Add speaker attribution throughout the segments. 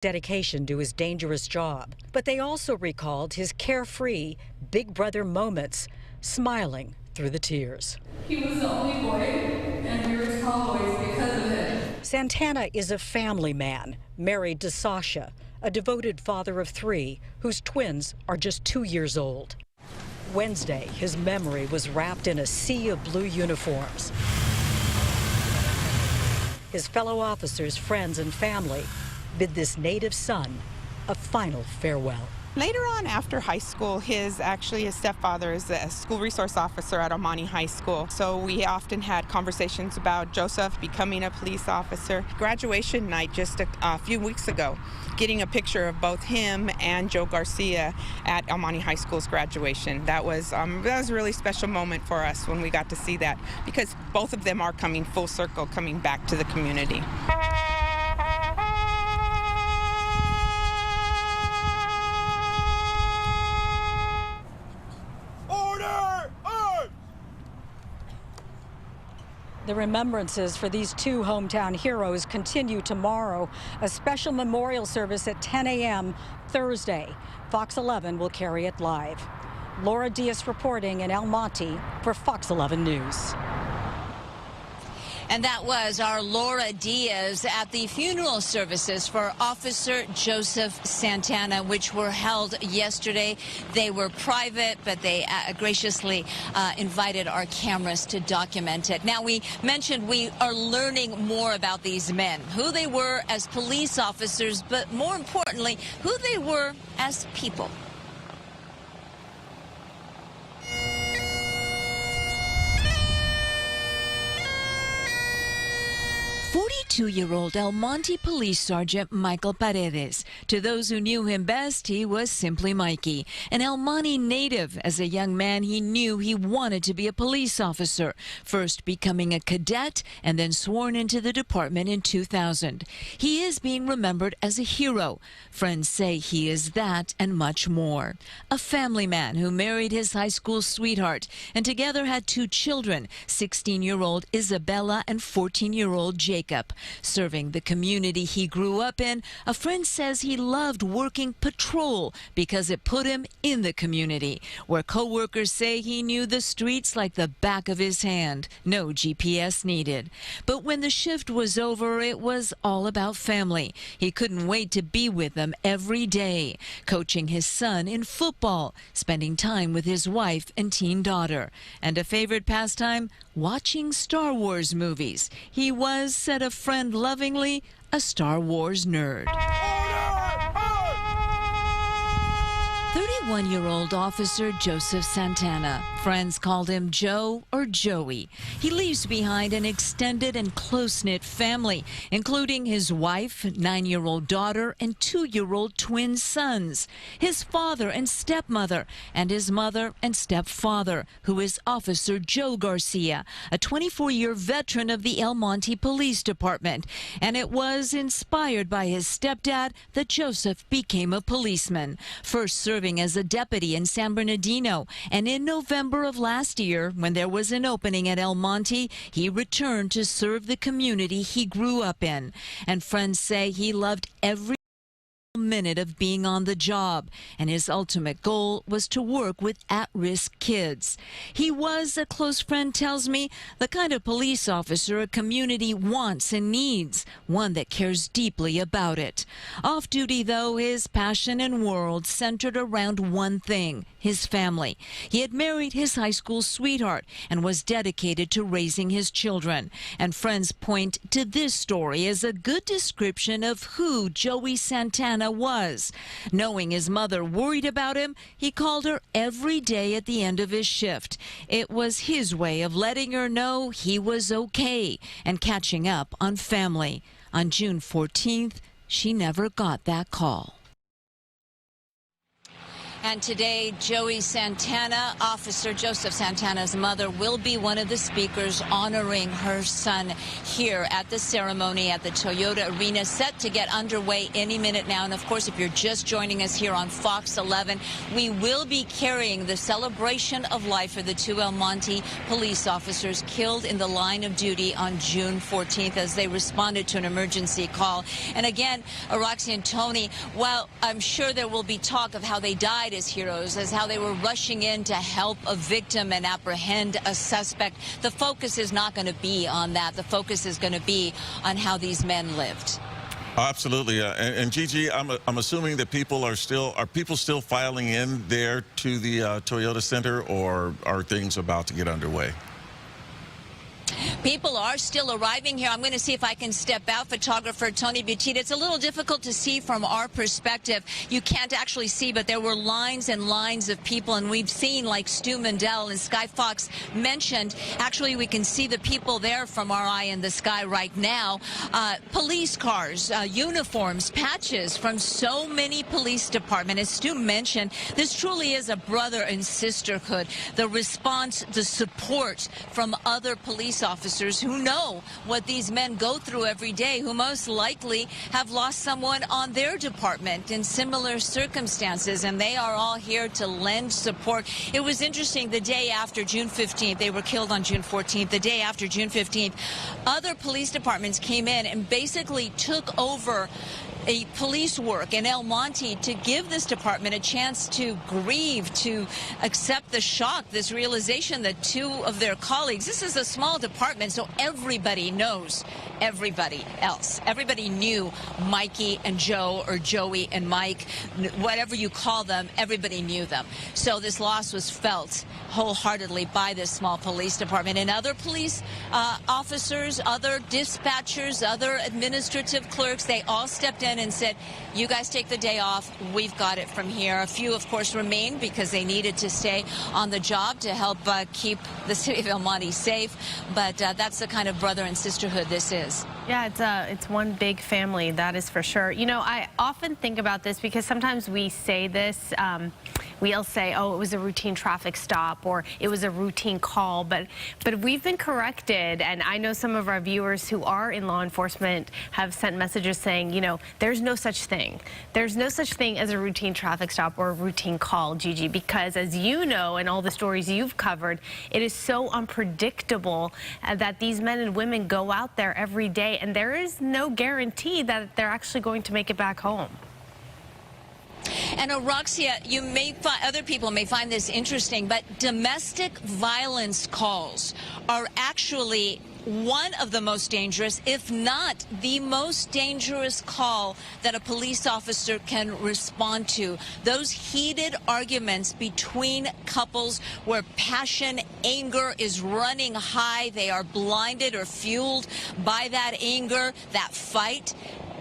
Speaker 1: dedication to his dangerous job, but they also recalled his carefree big brother moments, smiling through the tears.
Speaker 2: He was the only boy, and we were tomboys because of him.
Speaker 1: Santana is a family man, married to Sasha, a devoted father of 3 whose twins are just 2 years old. Wednesday, his memory was wrapped in a sea of blue uniforms. His fellow officers, friends, and family bid this native son a final farewell.
Speaker 3: Later on, after high school, his stepfather is a school resource officer at Monte High School. So we often had conversations about Joseph becoming a police officer. Graduation night just a few weeks ago, getting a picture of both him and Joe Garcia at Monte High School's graduation. That was a really special moment for us when we got to see that, because both of them are coming full circle, coming back to the community.
Speaker 1: The remembrances for these 2 hometown heroes continue tomorrow. A special memorial service at 10 a.m. Thursday. Fox 11 will carry it live. Laura Diaz reporting in El Monte for Fox 11 News.
Speaker 4: And that was our Laura Diaz at the funeral services for Officer Joseph Santana, which were held yesterday. They were private, but they graciously invited our cameras to document it. Now, we mentioned we are learning more about these men, who they were as police officers, but more importantly, who they were as people. 42-year-old El Monte Police Sergeant Michael Paredes. To those who knew him best, he was simply Mikey. An El Monte native, as a young man, he knew he wanted to be a police officer, first becoming a cadet and then sworn into the department in 2000. He is being remembered as a hero. Friends say he is that and much more. A family man who married his high school sweetheart and together had 2 children, 16-year-old Isabella and 14-year-old Jacob. Serving the community he grew up in, a friend says he loved working patrol because it put him in the community, where co-workers say he knew the streets like the back of his hand. No GPS needed. But when the shift was over, it was all about family. He couldn't wait to be with them every day, coaching his son in football, spending time with his wife and teen daughter, and a favorite pastime, watching Star Wars movies. He was, said a friend lovingly, a Star Wars nerd. 31-year-old Officer Joseph Santana. Friends called him Joe or Joey. He leaves behind an extended and close-knit family, including his wife, 9-year-old daughter, and 2-year-old twin sons, his father and stepmother, and his mother and stepfather, who is Officer Joe Garcia, a 24-year veteran of the El Monte Police Department. And it was inspired by his stepdad that Joseph became a policeman, first serving as a deputy in San Bernardino, and in November of last year, when there was an opening at El Monte, he returned to serve the community he grew up in. And friends say he loved every minute of being on the job, and his ultimate goal was to work with at-risk kids. He was, a close friend tells me, the kind of police officer a community wants and needs, one that cares deeply about it. Off-duty, though, his passion and world centered around one thing, his family. He had married his high school sweetheart and was dedicated to raising his children. And friends point to this story as a good description of who Joey Santana was. Knowing his mother worried about him, he called her every day at the end of his shift. It was his way of letting her know he was okay and catching up on family. On June 14th, she never got that call. And today, Joey Santana, Officer Joseph Santana's mother, will be one of the speakers honoring her son here at the ceremony at the Toyota Arena, set to get underway any minute now. And of course, if you're just joining us here on Fox 11, we will be carrying the celebration of life for the two El Monte police officers killed in the line of duty on June 14th as they responded to an emergency call. And again, Roxy and Tony, while I'm sure there will be talk of how they died as heroes, as how they were rushing in to help a victim and apprehend a suspect, the focus is not going to be on that. The focus is going to be on how these men lived.
Speaker 5: Absolutely, and Gigi, I'm assuming that people are people still filing in there to the Toyota Center, or are things about to get underway?
Speaker 4: People are still arriving here. I'm going to see if I can step out. Photographer Tony Butita. It's a little difficult to see from our perspective. You can't actually see, but there were lines and lines of people, and we've seen, like Stu Mandel and Sky Fox mentioned, actually we can see the people there from our eye in the sky right now. Police cars, uniforms, patches from so many police departments. As Stu mentioned, this truly is a brother and sisterhood. The response, the support from other police officers who know what these men go through every day, who most likely have lost someone on their department in similar circumstances, and they are all here to lend support. It was interesting, the day after June 15th, they were killed on June 14th, the day after June 15th, other police departments came in and basically took over a police work in El Monte to give this department a chance to grieve, to accept the shock, this realization that two of their colleagues, this is a small department, so everybody knows everybody else. Everybody knew Mikey and Joe, or Joey and Mike, whatever you call them, everybody knew them. So this loss was felt wholeheartedly by this small police department. And other police officers, other dispatchers, other administrative clerks, they all stepped in and said, you guys take the day off, we've got it from here. A few, of course, remained because they needed to stay on the job to help keep the city of El Monte safe. But that's the kind of brother and sisterhood this is.
Speaker 6: Yeah, it's one big family, that is for sure. You know, I often think about this because sometimes we say this, we'll say, oh, it was a routine traffic stop, or it was a routine call, but we've been corrected, and I know some of our viewers who are in law enforcement have sent messages saying, you know, there's no such thing. There's no such thing as a routine traffic stop or a routine call, Gigi, because as you know, and all the stories you've covered, it is so unpredictable that these men and women go out there every day, and there is no guarantee that they're actually going to make it back home.
Speaker 4: And Roxia, you may find, other people may find this interesting, but domestic violence calls are actually one of the most dangerous, if not the most dangerous call that a police officer can respond to. Those heated arguments between couples where passion, anger is running high, they are blinded or fueled by that anger, that fight.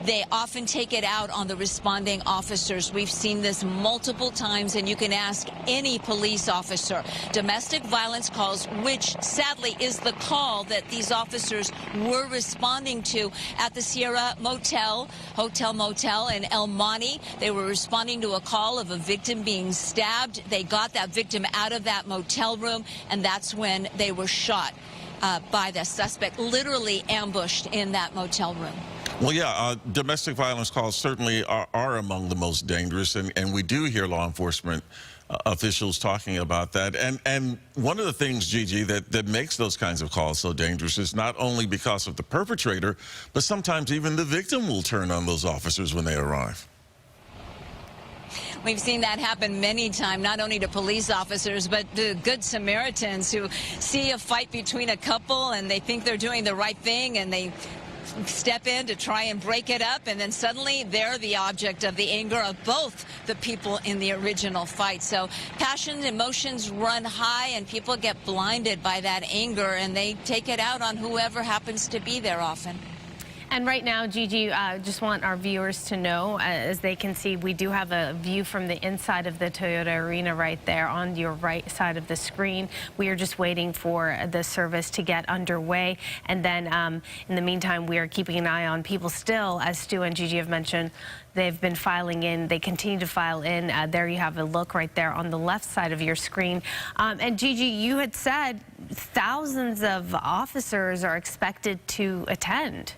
Speaker 4: They often take it out on the responding officers. We've seen this multiple times, and you can ask any police officer. Domestic violence calls, which sadly is the call that these officers were responding to at the Sierra Motel, Hotel Motel in El Monte. They were responding to a call of a victim being stabbed. They got that victim out of that motel room, and that's when they were shot by the suspect, literally ambushed in that motel room.
Speaker 5: Well, yeah, domestic violence calls certainly are among the most dangerous, and we do hear law enforcement officials talking about that. And one of the things, Gigi, that makes those kinds of calls so dangerous is not only because of the perpetrator, but sometimes even the victim will turn on those officers when they arrive.
Speaker 4: We've seen that happen many times, not only to police officers, but the good Samaritans who see a fight between a couple and they think they're doing the right thing, and they step in to try and break it up, and then suddenly they're the object of the anger of both the people in the original fight. So passions, emotions run high, and people get blinded by that anger, and they take it out on whoever happens to be there often.
Speaker 6: And right now, Gigi, just want our viewers to know, as they can see, we do have a view from the inside of the Toyota Arena right there on your right side of the screen. We are just waiting for the service to get underway. And then in the meantime, we are keeping an eye on people still, as Stu and Gigi have mentioned. They've been filing in. They continue to file in. There you have a look right there on the left side of your screen. And Gigi, you had said thousands of officers are expected to attend.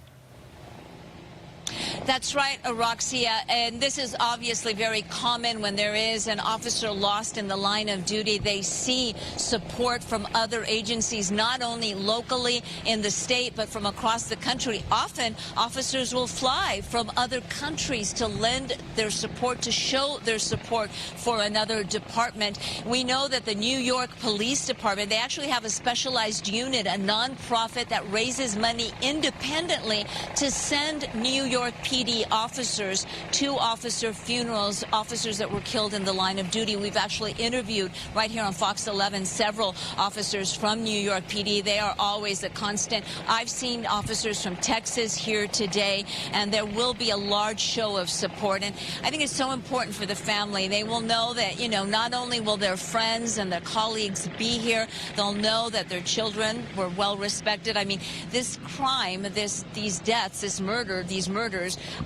Speaker 7: That's right, Roxia, and this is obviously very common when there is an officer lost in the line of duty. They see support from other agencies, not only locally in the state, but from across the country. Often, officers will fly from other countries to lend their support, to show their support for another department. We know that the New York Police Department, they actually have a specialized unit, a nonprofit that raises money independently to send New York PD officers to officer funerals, officers that were killed in the line of duty. We've actually interviewed right here on Fox 11 several officers from New York PD. They are always a constant. I've seen officers from Texas here today, and there will be a large show of support. And I think it's so important for the family. They will know that, you know, not only will their friends and their colleagues be here, they'll know that their children were well respected. I mean, this crime, these deaths, this murder, these murders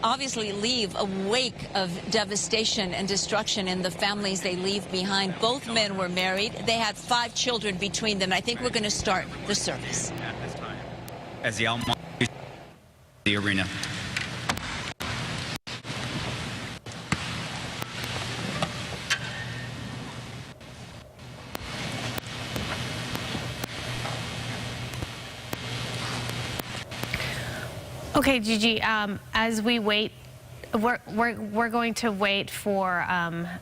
Speaker 7: obviously leave a wake of devastation and destruction in the families they leave behind. Both men were married. They had 5 children between them. I think we're going to start the service.
Speaker 8: At this time, as the arena.
Speaker 6: Okay, Gigi, as we wait, we're going to wait for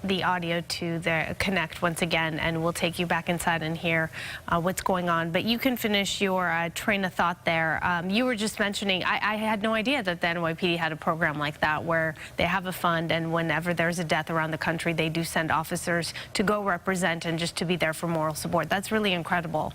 Speaker 6: the audio to connect once again, and we'll take you back inside and hear what's going on. But you can finish your train of thought there. You were just mentioning, I had no idea that the NYPD had a program like that where they have a fund, and whenever there's a death around the country, they do send officers to go represent and just to be there for moral support. That's really incredible.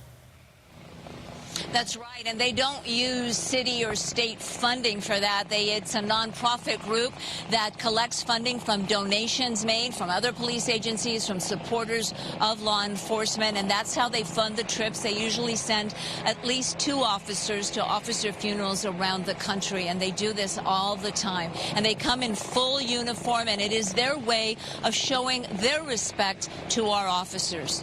Speaker 7: That's right, and they don't use city or state funding for that. It's a nonprofit group that collects funding from donations made from other police agencies, from supporters of law enforcement, and that's how they fund the trips. They usually send at least 2 officers to officer funerals around the country, and they do this all the time. And they come in full uniform, and it is their way of showing their respect to our officers.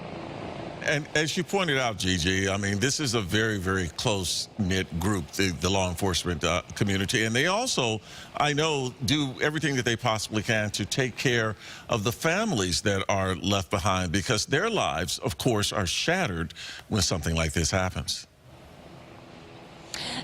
Speaker 5: And as you pointed out, Gigi, I mean, this is a very, very close-knit group, the law enforcement community. And they also, I know, do everything that they possibly can to take care of the families that are left behind, because their lives, of course, are shattered when something like this happens.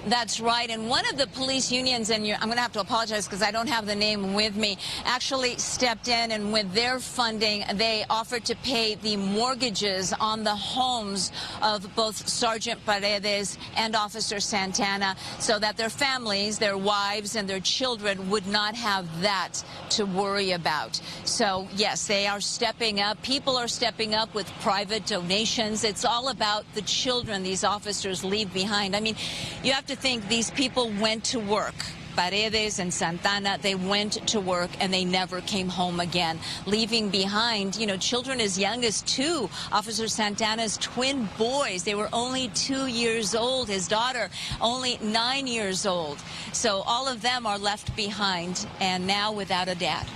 Speaker 7: That's right. And one of the police unions, and I'm going to have to apologize because I don't have the name with me, actually stepped in, and with their funding, they offered to pay the mortgages on the homes of both Sergeant Paredes and Officer Santana, so that their families, their wives, and their children would not have that to worry about. So, yes, they are stepping up. People are stepping up with private donations. It's all about the children these officers leave behind. I mean, you have to think these people went to work. Paredes and Santana, they went to work and they never came home again, leaving behind, you know, children as young as 2. Officer Santana's twin boys, they were only 2 years old. His daughter, only 9 years old. So all of them are left behind and now without a dad.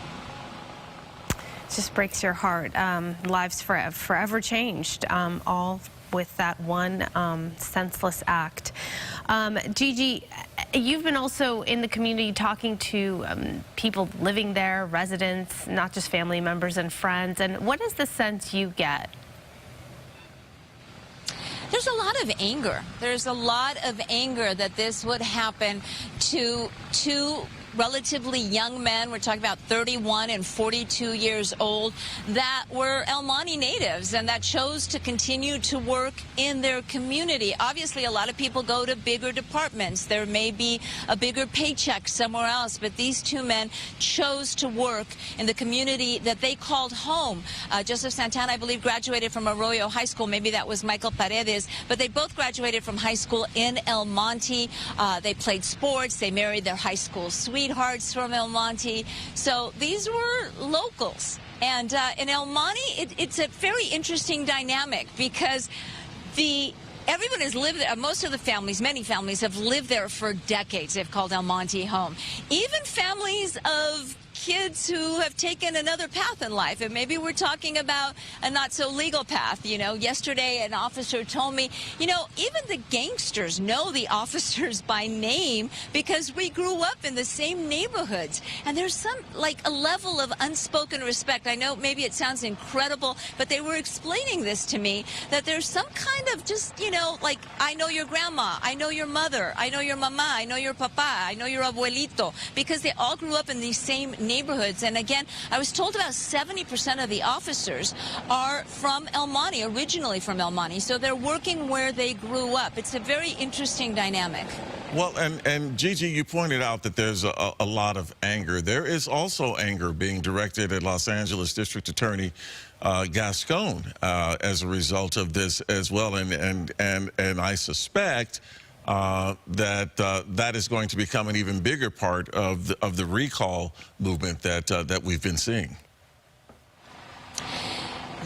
Speaker 6: It just breaks your heart. Lives forever changed, all with that one senseless act. Gigi, you've been also in the community talking to people living there, residents, not just family members and friends. And what is the sense you get?
Speaker 7: There's a lot of anger. There's a lot of anger that this would happen to 2 relatively young men. We're talking about 31 and 42 years old that were El Monte natives and that chose to continue to work in their community. Obviously, a lot of people go to bigger departments. There may be a bigger paycheck somewhere else, but these two men chose to work in the community that they called home. Joseph Santana, I believe, graduated from Arroyo High School. Maybe that was Michael Paredes, but they both graduated from high school in El Monte. They played sports. They married their high school sweethearts from El Monte. So these were locals. And in El Monte, it's a very interesting dynamic because everyone has lived there. Most of the families, many families, have lived there for decades. They've called El Monte home. Even families of kids who have taken another path in life, and maybe we're talking about a not so legal path. You know, yesterday an officer told me, you know, even the gangsters know the officers by name because we grew up in the same neighborhoods, and there's some, like, a level of unspoken respect. I know maybe it sounds incredible, but they were explaining this to me, that there's some kind of just, you know, like, I know your grandma, I know your mother, I know your mama, I know your papa, I know your abuelito, because they all grew up in these same neighborhoods. And again, I was told about 70% of the officers are from El Monte, originally from El Monte, so they're working where they grew up. It's a very interesting dynamic.
Speaker 5: Well, and Gigi, you pointed out that there's a lot of anger. There is also anger being directed at Los Angeles District Attorney Gascon as a result of this as well, and I suspect that is going to become an even bigger part of the recall movement that we've been seeing.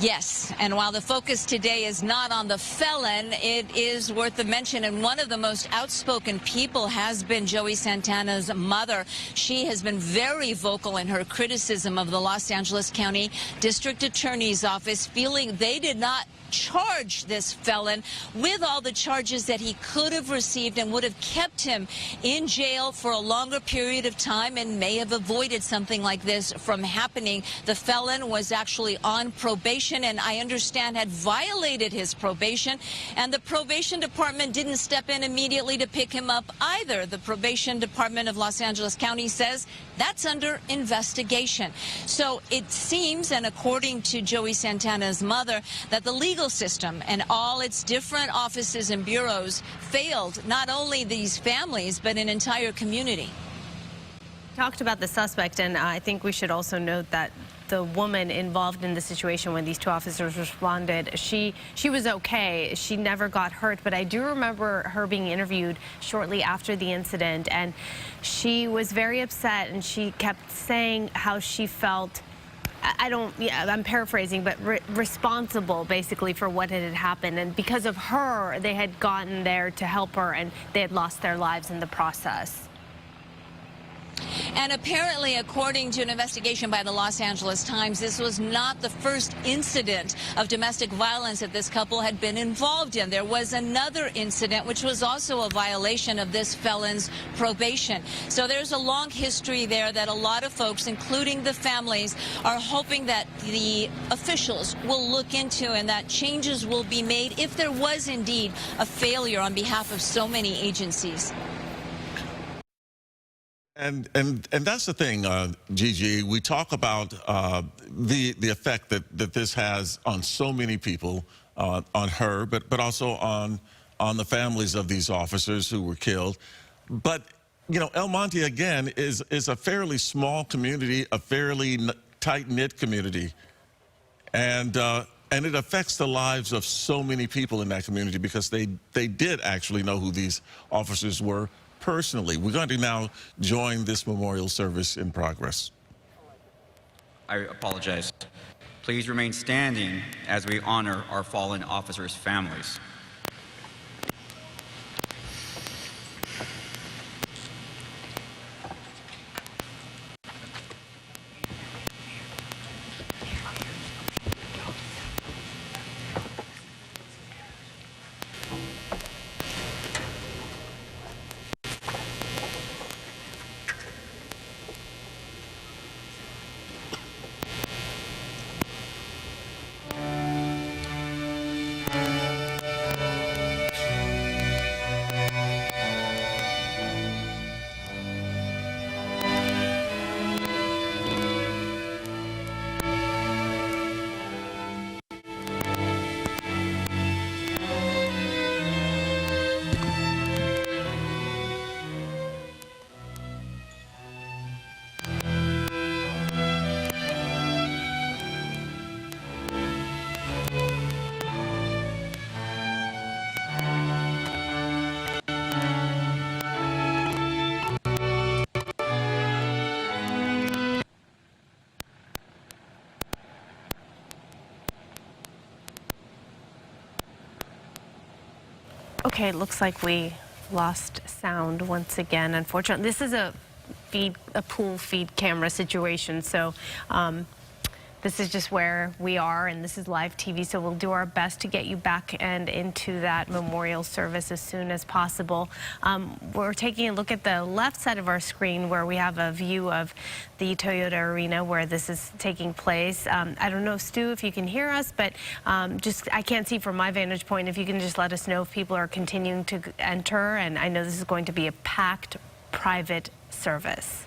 Speaker 7: Yes, and while the focus today is not on the felon, it is worth the mention, and one of the most outspoken people has been Joey Santana's mother. She has been very vocal in her criticism of the Los Angeles County District Attorney's Office, feeling they did not charge this felon with all the charges that he could have received and would have kept him in jail for a longer period of time and may have avoided something like this from happening. The felon was actually on probation and I understand had violated his probation, and the probation department didn't step in immediately to pick him up either. The probation department of Los Angeles County says that's under investigation. So it seems, and according to Joey Santana's mother, that the legal system and all its different offices and bureaus failed not only these families, but an entire community.
Speaker 6: Talked about the suspect, and I think we should also note that the woman involved in the situation when these two officers responded, she was okay. She never got hurt, but I do remember her being interviewed shortly after the incident, and she was very upset, and she kept saying how she felt, I'm paraphrasing, but responsible basically for what had happened. And because of her, they had gotten there to help her, and they had lost their lives in the process.
Speaker 7: And apparently, according to an investigation by the Los Angeles Times, this was not the first incident of domestic violence that this couple had been involved in. There was another incident, which was also a violation of this felon's probation. So there's a long history there that a lot of folks, including the families, are hoping that the officials will look into and that changes will be made if there was indeed a failure on behalf of so many agencies.
Speaker 5: And that's the thing, Gigi. We talk about the effect that this has on so many people, on her, but also on the families of these officers who were killed. But you know, El Monte again is a fairly small community, a fairly tight-knit community, and it affects the lives of so many people in that community because they did actually know who these officers were personally. We're going to now join this memorial service in progress.
Speaker 8: I apologize. Please remain standing as we honor our fallen officers' families.
Speaker 6: Okay, it looks like we lost sound once again, unfortunately. This is a pool feed camera situation, so this is just where we are, and this is live TV, so we'll do our best to get you back and into that memorial service as soon as possible. We're taking a look at the left side of our screen where we have a view of the Toyota Arena where this is taking place. I don't know, Stu, if you can hear us, but I can't see from my vantage point. If you can just let us know if people are continuing to enter, and I know this is going to be a packed private service.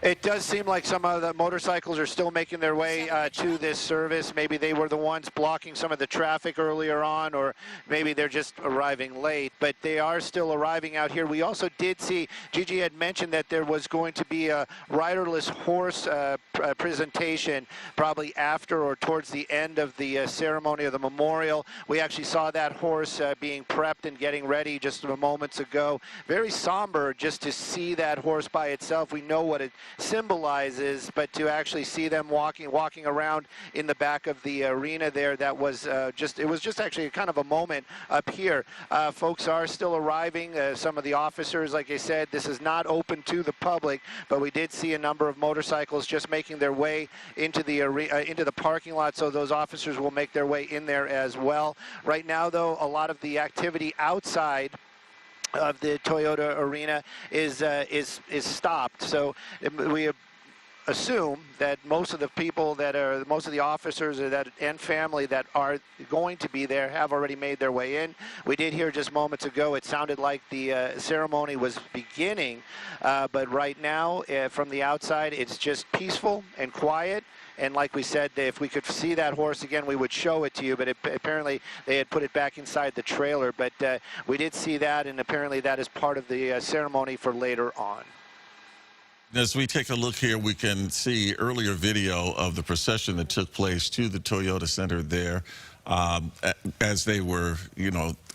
Speaker 9: It does seem like some of the motorcycles are still making their way to this service. Maybe they were the ones blocking some of the traffic earlier on, or maybe they're just arriving late, but they are still arriving out here. We also did see, Gigi had mentioned that there was going to be a riderless horse presentation probably after or towards the end of the ceremony of the memorial. We actually saw that horse being prepped and getting ready just moments ago. Very somber just to see that horse by itself. We know what it symbolizes, but to actually see them walking around in the back of the arena there, that was it was just actually kind of a moment up here. Folks are still arriving. Some of the officers, like I said, this is not open to the public, but we did see a number of motorcycles just making their way into the parking lot, so those officers will make their way in there as well. Right now, though, a lot of the activity outside of the Toyota Arena is stopped. So we assume that most of the people most of the officers and family that are going to be there have already made their way in. We did hear just moments ago, it sounded like the ceremony was beginning, but right now from the outside it's just peaceful and quiet. And like we said, if we could see that horse again, we would show it to you, but apparently they had put it back inside the trailer. But we did see that, and apparently that is part of the ceremony for later on.
Speaker 5: As we take a look here, we can see earlier video of the procession that took place to the Toyota Center there. As they were,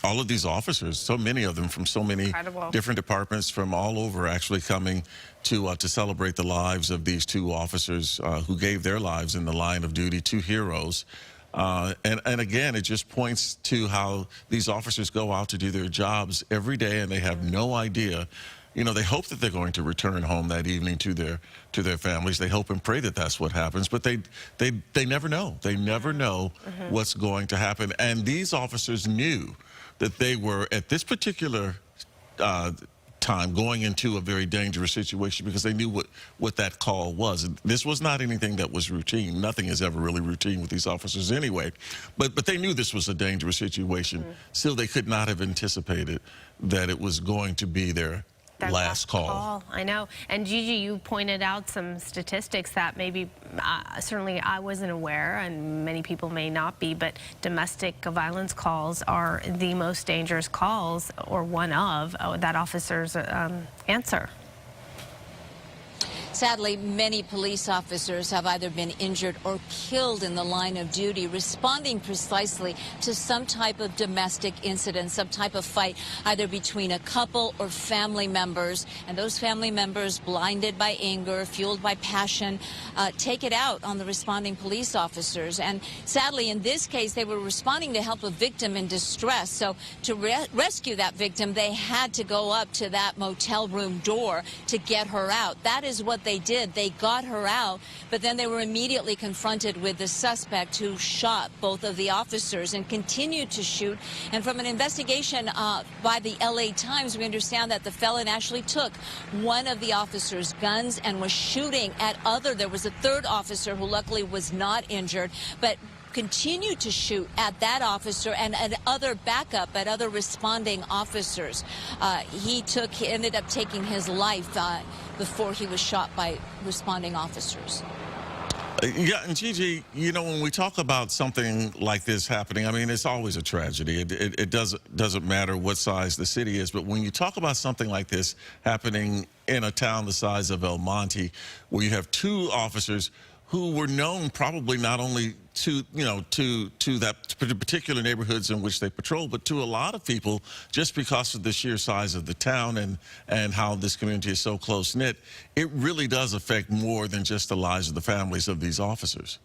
Speaker 5: all of these officers, so many of them from so many different departments from all over, actually coming to celebrate the lives of these two officers who gave their lives in the line of duty, two heroes. And again, it just points to how these officers go out to do their jobs every day, and they have no idea. They hope that they're going to return home that evening to their families. They hope and pray that that's what happens, but they never know. They never know what's going to happen. And these officers knew that they were, at this particular time, going into a very dangerous situation because they knew what that call was. And this was not anything that was routine. Nothing is ever really routine with these officers anyway. But they knew this was a dangerous situation. Still, they could not have anticipated that it was going to be their last call.
Speaker 6: I know. And Gigi, you pointed out some statistics that maybe certainly I wasn't aware, and many people may not be, but domestic violence calls are the most dangerous calls, or one of, that officers answer.
Speaker 7: Sadly, many police officers have either been injured or killed in the line of duty, responding precisely to some type of domestic incident, some type of fight, either between a couple or family members. And those family members, blinded by anger, fueled by passion, take it out on the responding police officers. And sadly, in this case, they were responding to help a victim in distress. So to rescue that victim, they had to go up to that motel room door to get her out. That is what they did. They got her out, but then they were immediately confronted with the suspect who shot both of the officers and continued to shoot. And from an investigation by the LA Times, we understand that the felon actually took one of the officers' guns and was shooting at there was a third officer who luckily was not injured, but continued to shoot at that officer and at other backup, at other responding officers. He ended up taking his life before he was shot by responding officers.
Speaker 5: Yeah, and Gigi, when we talk about something like this happening, I mean, it's always a tragedy. It doesn't matter what size the city is, but when you talk about something like this happening in a town the size of El Monte, where you have two officers who were known probably not only to that particular neighborhoods in which they patrol, but to a lot of people, just because of the sheer size of the town and how this community is so close-knit, it really does affect more than just the lives of the families of these officers.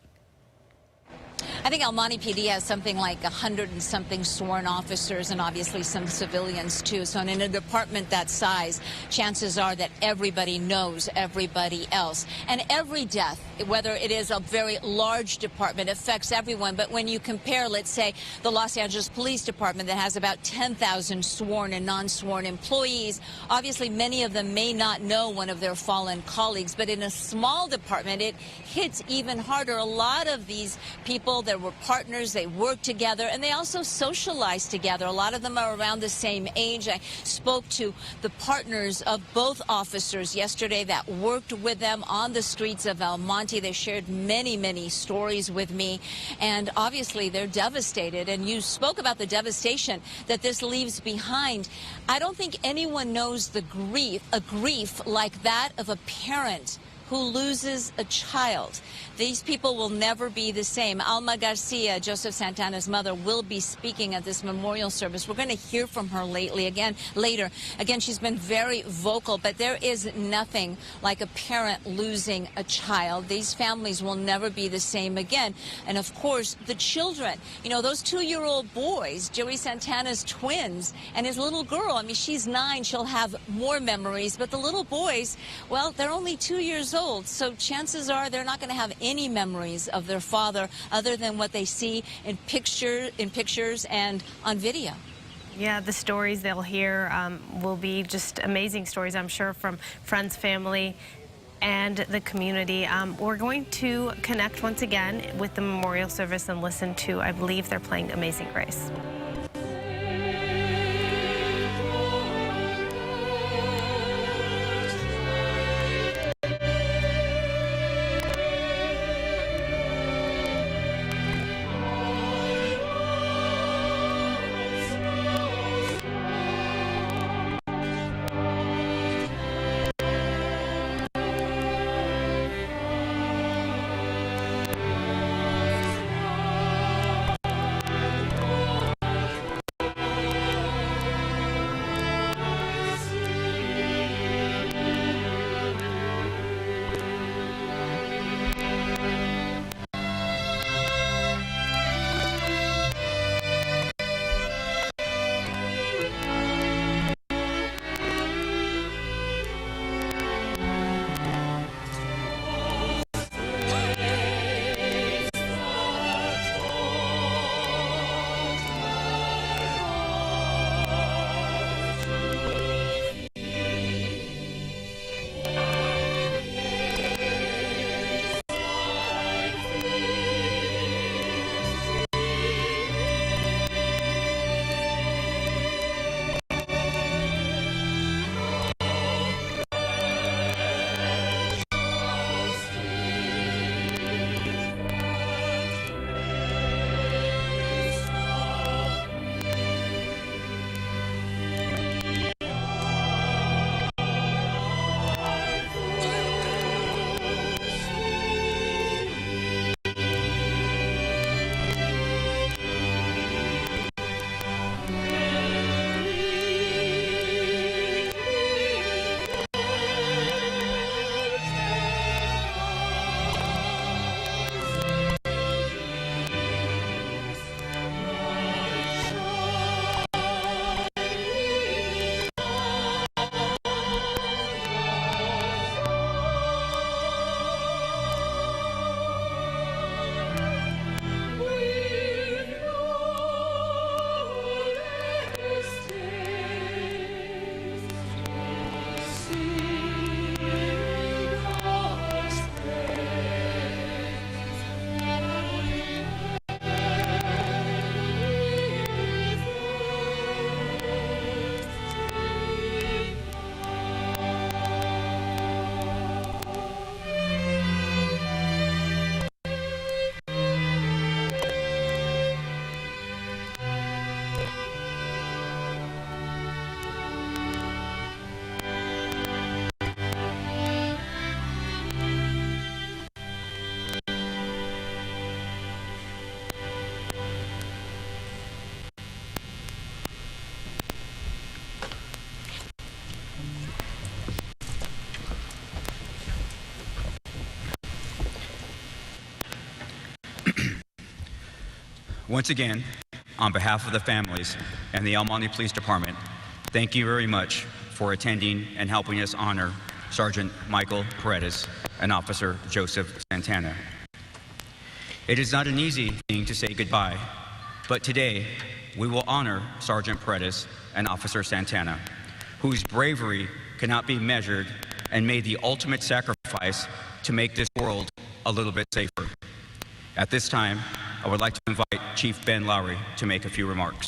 Speaker 7: I think El Monte PD has something like 100 and something sworn officers and obviously some civilians too. So in a department that size, chances are that everybody knows everybody else. And every death, whether it is a very large department, affects everyone. But when you compare, let's say, the Los Angeles Police Department that has about 10,000 sworn and non-sworn employees, obviously many of them may not know one of their fallen colleagues. But in a small department, it hits even harder. A lot of these people, there were partners, they worked together, and they also socialized together. A lot of them are around the same age. I spoke to the partners of both officers yesterday that worked with them on the streets of El Monte. They shared many, many stories with me, and obviously they're devastated. And you spoke about the devastation that this leaves behind. I don't think anyone knows the grief, a grief like that of a parent who loses a child. These people will never be the same. Alma Garcia, Joseph Santana's mother, will be speaking at this memorial service. We're going to hear from her later. Again, she's been very vocal, but there is nothing like a parent losing a child. These families will never be the same again. And of course, the children, you know, those 2-year-old boys, Joey Santana's twins, and his little girl, I mean, she's 9, she'll have more memories, but the little boys, well, they're only 2 years old. So chances are they're not going to have any memories of their father other than what they see in pictures and on video.
Speaker 6: Yeah, the stories they'll hear will be just amazing stories, I'm sure, from friends, family, and the community. We're going to connect once again with the memorial service and listen to, I believe they're playing Amazing Grace.
Speaker 8: Once again, on behalf of the families and the El Monte Police Department, thank you very much for attending and helping us honor Sergeant Michael Paredes and Officer Joseph Santana. It is not an easy thing to say goodbye, but today we will honor Sergeant Paredes and Officer Santana, whose bravery cannot be measured and made the ultimate sacrifice to make this world a little bit safer. At this time, I would like to invite Chief Ben Lowry to make a few remarks.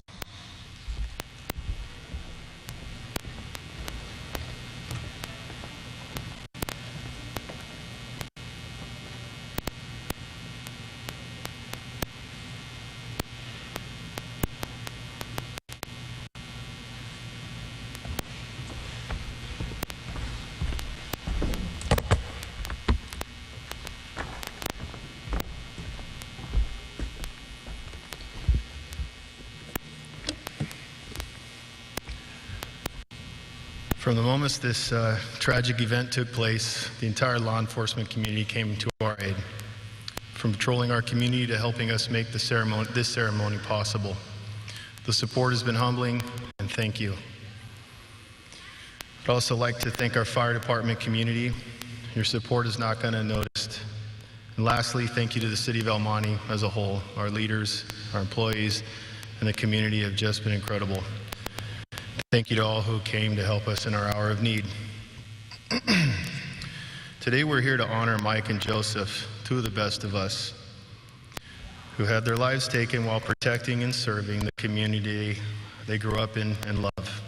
Speaker 10: From the moment this tragic event took place, the entire law enforcement community came to our aid, from patrolling our community to helping us make this ceremony possible. The support has been humbling, and thank you. I'd also like to thank our fire department community. Your support is not going unnoticed. And lastly, thank you to the City of El Monte as a whole. Our leaders, our employees, and the community have just been incredible. Thank you to all who came to help us in our hour of need. Today we're here to honor Mike and Joseph, two of the best of us, who had their lives taken while protecting and serving the community they grew up in and love.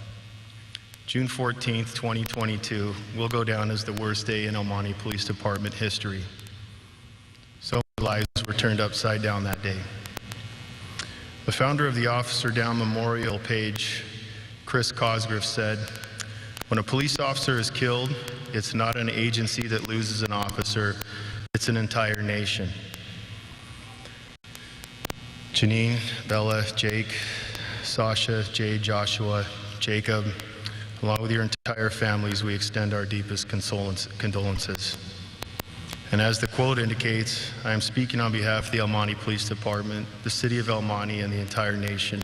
Speaker 10: June 14th, 2022 will go down as the worst day in El Monte Police Department history. So many lives were turned upside down that day. The founder of the Officer Down Memorial page, Chris Cosgrove, said, "When a police officer is killed, it's not an agency that loses an officer, it's an entire nation." Janine, Bella, Jake, Sasha, Jade, Joshua, Jacob, along with your entire families, we extend our deepest condolences. And as the quote indicates, I am speaking on behalf of the El Monte Police Department, the City of El Monte, and the entire nation.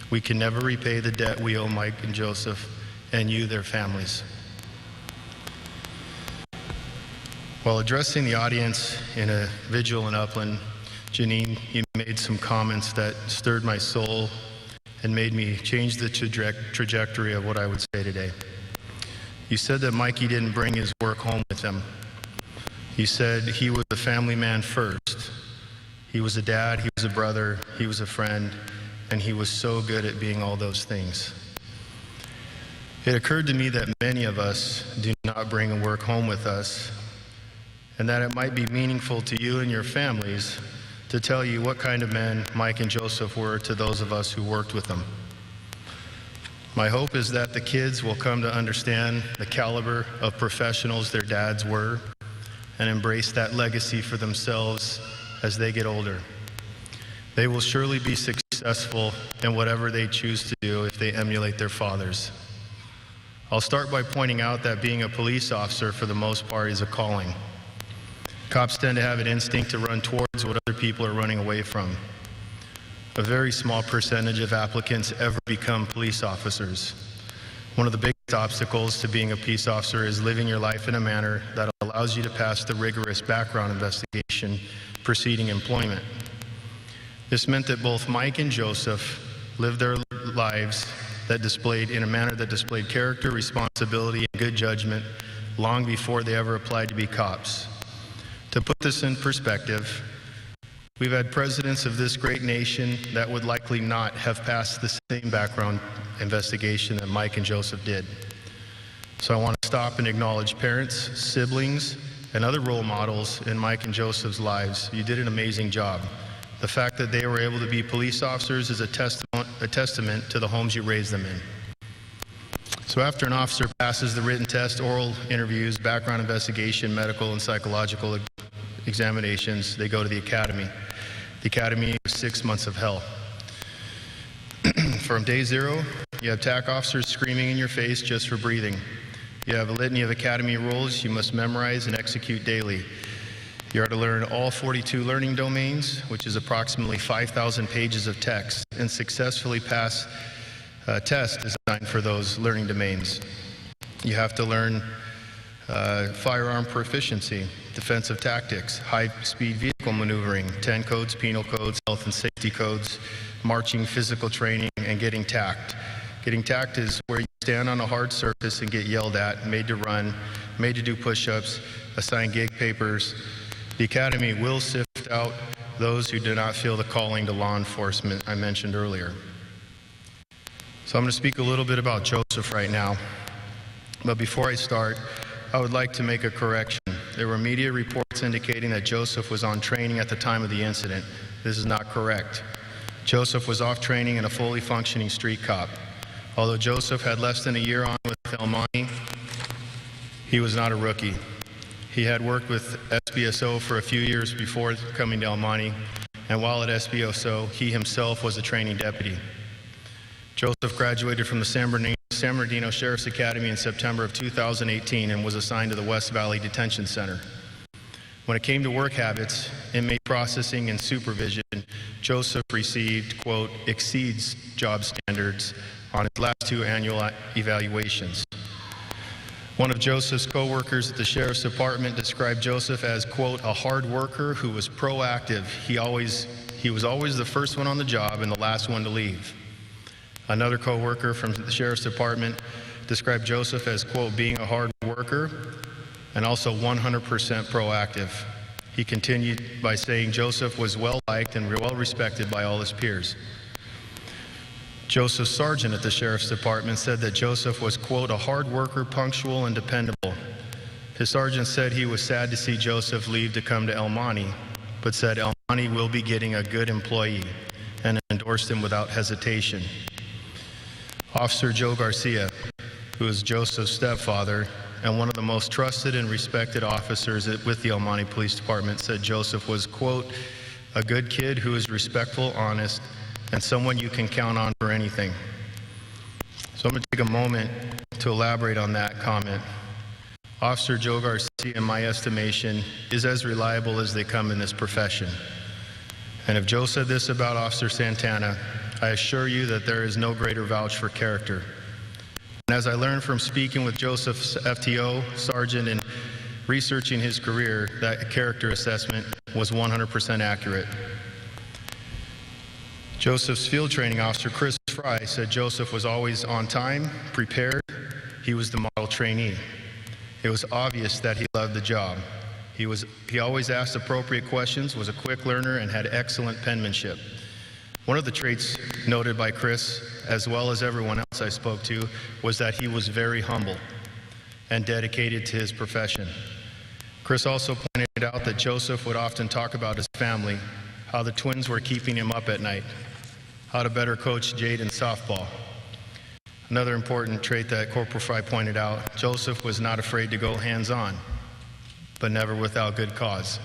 Speaker 10: We can never repay the debt we owe Mike and Joseph, and you, their families. While addressing the audience in a vigil in Upland, Janine, you made some comments that stirred my soul and made me change the trajectory of what I would say today. You said that Mikey didn't bring his work home with him. You said he was a family man first. He was a dad, he was a brother, he was a friend, and he was so good at being all those things. It occurred to me that many of us do not bring a work home with us, and that it might be meaningful to you and your families to tell you what kind of men Mike and Joseph were to those of us who worked with them. My hope is that the kids will come to understand the caliber of professionals their dads were and embrace that legacy for themselves as they get older. They will surely be successful in whatever they choose to do if they emulate their fathers. I'll start by pointing out that being a police officer for the most part is a calling. Cops tend to have an instinct to run towards what other people are running away from. A very small percentage of applicants ever become police officers. One of the biggest obstacles to being a peace officer is living your life in a manner that allows you to pass the rigorous background investigation preceding employment. This meant that both Mike and Joseph lived their lives in a manner that displayed character, responsibility, and good judgment long before they ever applied to be cops. To put this in perspective, we've had presidents of this great nation that would likely not have passed the same background investigation that Mike and Joseph did. So I want to stop and acknowledge parents, siblings, and other role models in Mike and Joseph's lives. You did an amazing job. The fact that they were able to be police officers is a testament to the homes you raised them in. So after an officer passes the written test, oral interviews, background investigation, medical and psychological examinations, they go to the academy. The academy is 6 months of hell. From day zero, you have TAC officers screaming in your face just for breathing. You have a litany of academy rules you must memorize and execute daily. You are to learn all 42 learning domains, which is approximately 5,000 pages of text, and successfully pass a test designed for those learning domains. You have to learn firearm proficiency, defensive tactics, high-speed vehicle maneuvering, 10 codes, penal codes, health and safety codes, marching, physical training, and getting tacked. Getting tacked is where you stand on a hard surface and get yelled at, made to run, made to do push-ups, assign gig papers. The Academy will sift out those who do not feel the calling to law enforcement I mentioned earlier. So I'm going to speak a little bit about Joseph right now. But before I start, I would like to make a correction. There were media reports indicating that Joseph was on training at the time of the incident. This is not correct. Joseph was off training and a fully functioning street cop. Although Joseph had less than a year on with El Monte, he was not a rookie. He had worked with SBSO for a few years before coming to El Monte, and while at SBSO, he himself was a training deputy. Joseph graduated from the San Bernardino Sheriff's Academy in September of 2018 and was assigned to the West Valley Detention Center. When it came to work habits, inmate processing, and supervision, Joseph received, quote, exceeds job standards on his last 2 annual evaluations. One of Joseph's co-workers at the Sheriff's Department described Joseph as, quote, a hard worker who was proactive. He was always the first one on the job and the last one to leave. Another co-worker from the Sheriff's Department described Joseph as, quote, being a hard worker and also 100% proactive. He continued by saying Joseph was well-liked and well-respected by all his peers. Joseph's sergeant at the Sheriff's Department said that Joseph was, quote, a hard worker, punctual, and dependable. His sergeant said he was sad to see Joseph leave to come to El Monte, but said El Monte will be getting a good employee, and endorsed him without hesitation. Officer Joe Garcia, who is Joseph's stepfather and one of the most trusted and respected officers with the El Monte Police Department, said Joseph was, quote, a good kid who is respectful, honest, and someone you can count on for anything. So I'm going to take a moment to elaborate on that comment. Officer Joe Garcia, in my estimation, is as reliable as they come in this profession. And if Joe said this about Officer Santana, I assure you that there is no greater vouch for character. And as I learned from speaking with Joseph's FTO, sergeant, and researching his career, that character assessment was 100% accurate. Joseph's field training officer, Chris Fry, said Joseph was always on time, prepared. He was the model trainee. It was obvious that he loved the job. He always asked appropriate questions, was a quick learner, and had excellent penmanship. One of the traits noted by Chris, as well as everyone else I spoke to, was that he was very humble and dedicated to his profession. Chris also pointed out that Joseph would often talk about his family, how the twins were keeping him up at night, how to better coach Jade in softball. Another important trait that Corporal Fry pointed out, Joseph was not afraid to go hands-on, but never without good cause.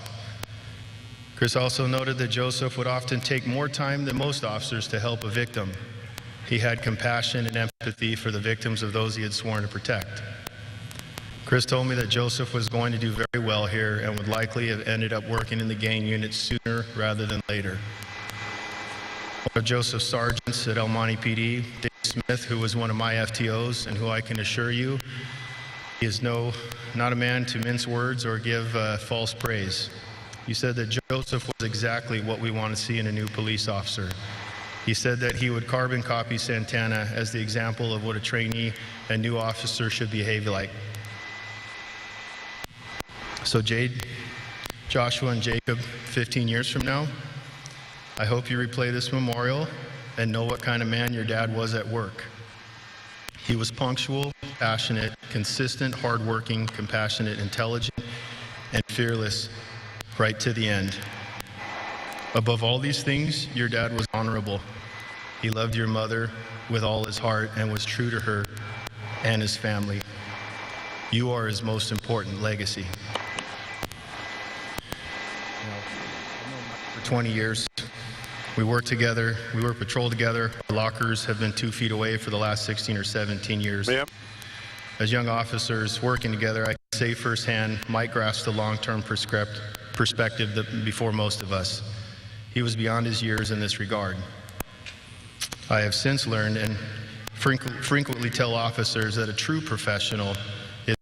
Speaker 10: Chris also noted that Joseph would often take more time than most officers to help a victim. He had compassion and empathy for the victims of those he had sworn to protect. Chris told me that Joseph was going to do very well here and would likely have ended up working in the gang unit sooner rather than later. One of Joseph's sergeants at El Monte PD, Dave Smith, who was one of my FTOs and who I can assure you, he is not a man to mince words or give false praise. He said that Joseph was exactly what we want to see in a new police officer. He said that he would carbon copy Santana as the example of what a trainee and new officer should behave like. So Jade, Joshua, and Jacob, 15 years from now, I hope you replay this memorial and know what kind of man your dad was at work. He was punctual, passionate, consistent, hardworking, compassionate, intelligent, and fearless right to the end. Above all these things, your dad was honorable. He loved your mother with all his heart and was true to her and his family. You are his most important legacy. For 20 years, we worked together, we worked patrol together. Our lockers have been 2 feet away for the last 16 or 17 years. Yep. As young officers working together, I can say firsthand, Mike grasped the long-term perspective perspective before most of us. He was beyond his years in this regard. I have since learned and frequently tell officers that a true professional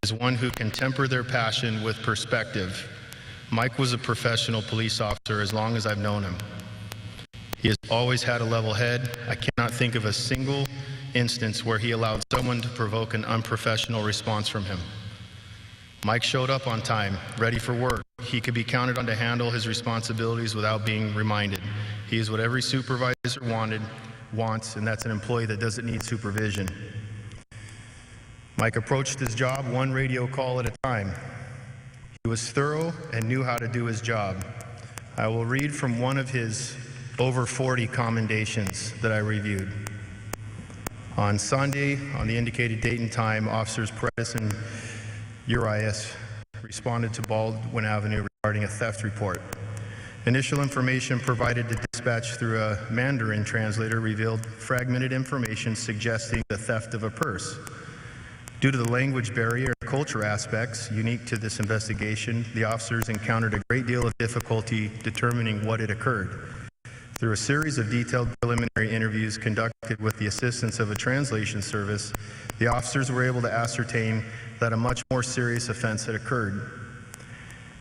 Speaker 10: is one who can temper their passion with perspective. Mike was a professional police officer as long as I've known him. He has always had a level head. I cannot think of a single instance where he allowed someone to provoke an unprofessional response from him. Mike showed up on time, ready for work. He could be counted on to handle his responsibilities without being reminded. He is what every supervisor wants, and that's an employee that doesn't need supervision. Mike approached his job one radio call at a time. He was thorough and knew how to do his job. I will read from one of his over 40 commendations that I reviewed. On Sunday, on the indicated date and time, Officers Paredes and Urias responded to Baldwin Avenue regarding a theft report. Initial information provided to dispatch through a Mandarin translator revealed fragmented information suggesting the theft of a purse. Due to the language barrier and culture aspects unique to this investigation, the officers encountered a great deal of difficulty determining what had occurred. Through a series of detailed preliminary interviews conducted with the assistance of a translation service, the officers were able to ascertain that a much more serious offense had occurred.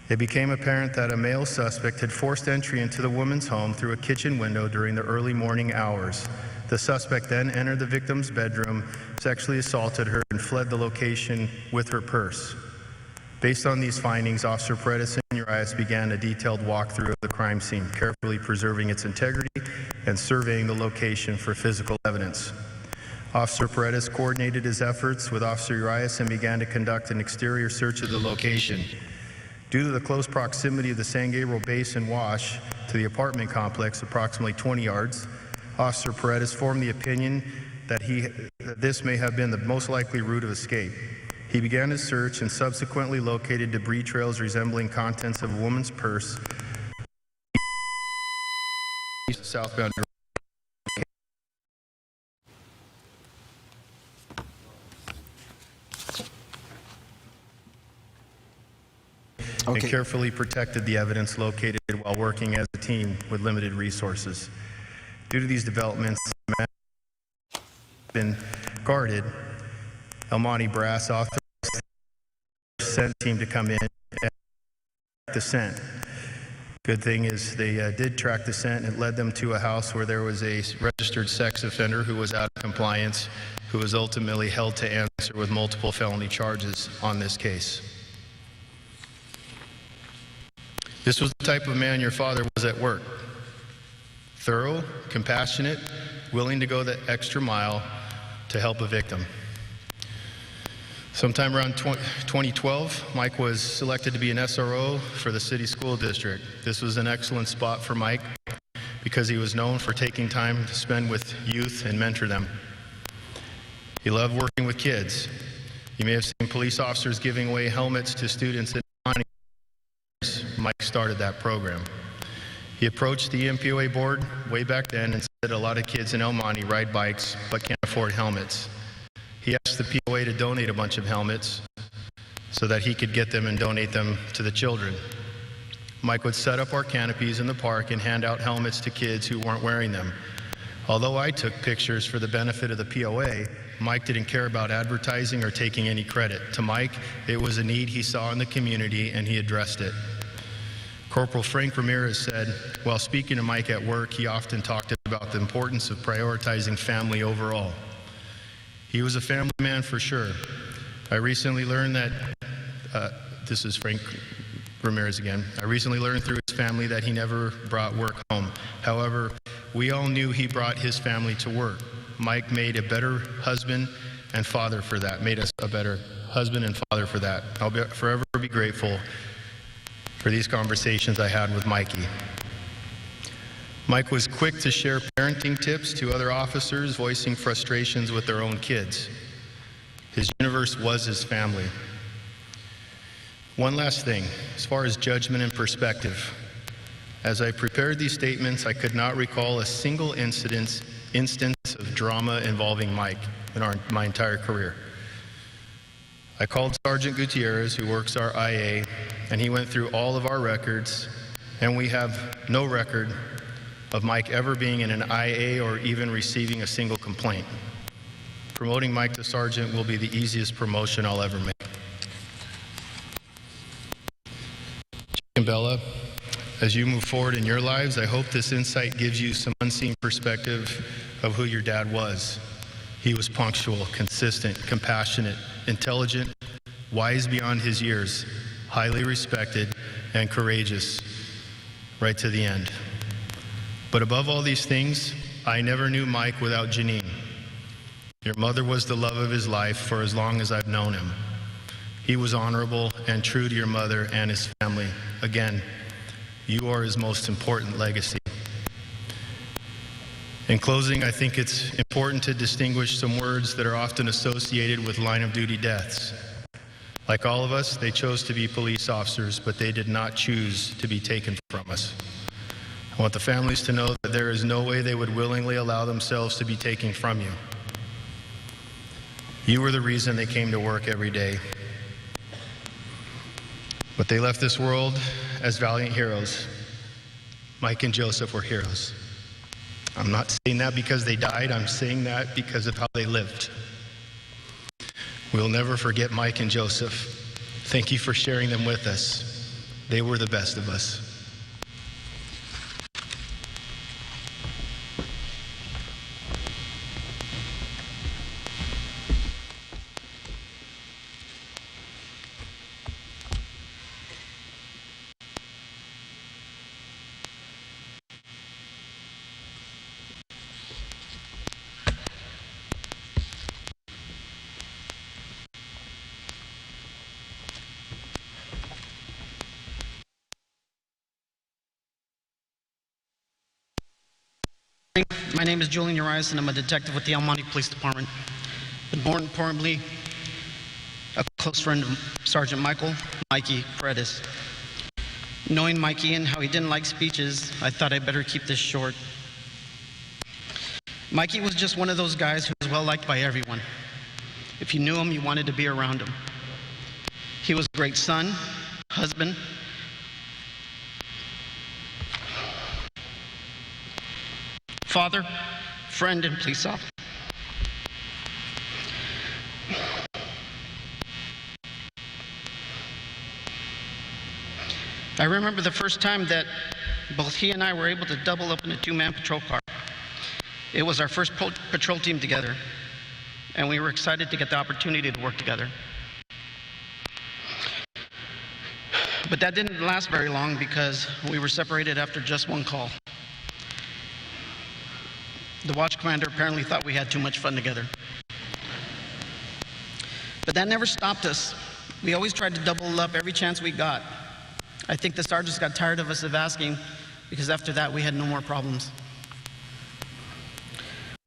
Speaker 10: It became apparent that a male suspect had forced entry into the woman's home through a kitchen window during the early morning hours. The suspect then entered the victim's bedroom, sexually assaulted her, and fled the location with her purse. Based on these findings, Officer Paredes and Urias began a detailed walkthrough of the crime scene, carefully preserving its integrity and surveying the location for physical evidence. Officer Paredes coordinated his efforts with Officer Urias and began to conduct an exterior search of the location. Due to the close proximity of the San Gabriel Basin Wash to the apartment complex, approximately 20 yards, Officer Paredes formed the opinion that this may have been the most likely route of escape. He began his search and subsequently located debris trails resembling contents of a woman's purse southbound. And carefully protected the evidence located while working as a team with limited resources. Due to these developments, the man has been guarded. El Monte Brass authorized the scent team to come in and track the scent. Good thing is they did track the scent, and it led them to a house where there was a registered sex offender who was out of compliance, who was ultimately held to answer with multiple felony charges on this case. This was the type of man your father was at work. Thorough, compassionate, willing to go the extra mile to help a victim. Sometime around 2012, Mike was selected to be an SRO for the city school district. This was an excellent spot for Mike because he was known for taking time to spend with youth and mentor them. He loved working with kids. You may have seen police officers giving away helmets to students in Mike started that program. He approached the MPOA board way back then and said a lot of kids in El Monte ride bikes but can't afford helmets. He asked the POA to donate a bunch of helmets so that he could get them and donate them to the children. Mike would set up our canopies in the park and hand out helmets to kids who weren't wearing them. Although I took pictures for the benefit of the POA, Mike didn't care about advertising or taking any credit. To Mike, it was a need he saw in the community and he addressed it. Corporal Frank Ramirez said, while speaking to Mike at work, he often talked about the importance of prioritizing family overall. He was a family man for sure. I recently learned that, this is Frank Ramirez again. I recently learned through his family that he never brought work home. However, we all knew he brought his family to work. Mike made a better husband and father for that, made us a better husband and father for that. I'll forever be grateful for these conversations I had with Mikey. Mike was quick to share parenting tips to other officers voicing frustrations with their own kids. His universe was his family. One last thing, as far as judgment and perspective. As I prepared these statements, I could not recall a single instance of drama involving Mike in my entire career. I called Sergeant Gutierrez, who works our IA, and he went through all of our records, and we have no record of Mike ever being in an IA or even receiving a single complaint. Promoting Mike to sergeant will be the easiest promotion I'll ever make. Jake and Bella, as you move forward in your lives, I hope this insight gives you some unseen perspective of who your dad was. He was punctual, consistent, compassionate, intelligent, wise beyond his years, highly respected, and courageous, right to the end. But above all these things, I never knew Mike without Janine. Your mother was the love of his life for as long as I've known him. He was honorable and true to your mother and his family. Again, you are his most important legacy. In closing, I think it's important to distinguish some words that are often associated with line-of-duty deaths. Like all of us, they chose to be police officers, but they did not choose to be taken from us. I want the families to know that there is no way they would willingly allow themselves to be taken from you. You were the reason they came to work every day. But they left this world as valiant heroes. Mike and Joseph were heroes. I'm not saying that because they died, I'm saying that because of how they lived. We'll never forget Mike and Joseph. Thank you for sharing them with us. They were the best of us.
Speaker 11: My name is Julian Urias, and I'm a detective with the Monte Police Department. But more importantly, a close friend of Sergeant Mikey Paredes. Knowing Mikey and how he didn't like speeches, I thought I'd better keep this short. Mikey was just one of those guys who was well liked by everyone. If you knew him, you wanted to be around him. He was a great son, husband, father, friend, and police officer. I remember the first time that both he and I were able to double up in a two-man patrol car. It was our first patrol team together, and we were excited to get the opportunity to work together. But that didn't last very long because we were separated after just one call. The watch commander apparently thought we had too much fun together. But that never stopped us. We always tried to double up every chance we got. I think the sergeants got tired of us asking, because after that we had no more problems.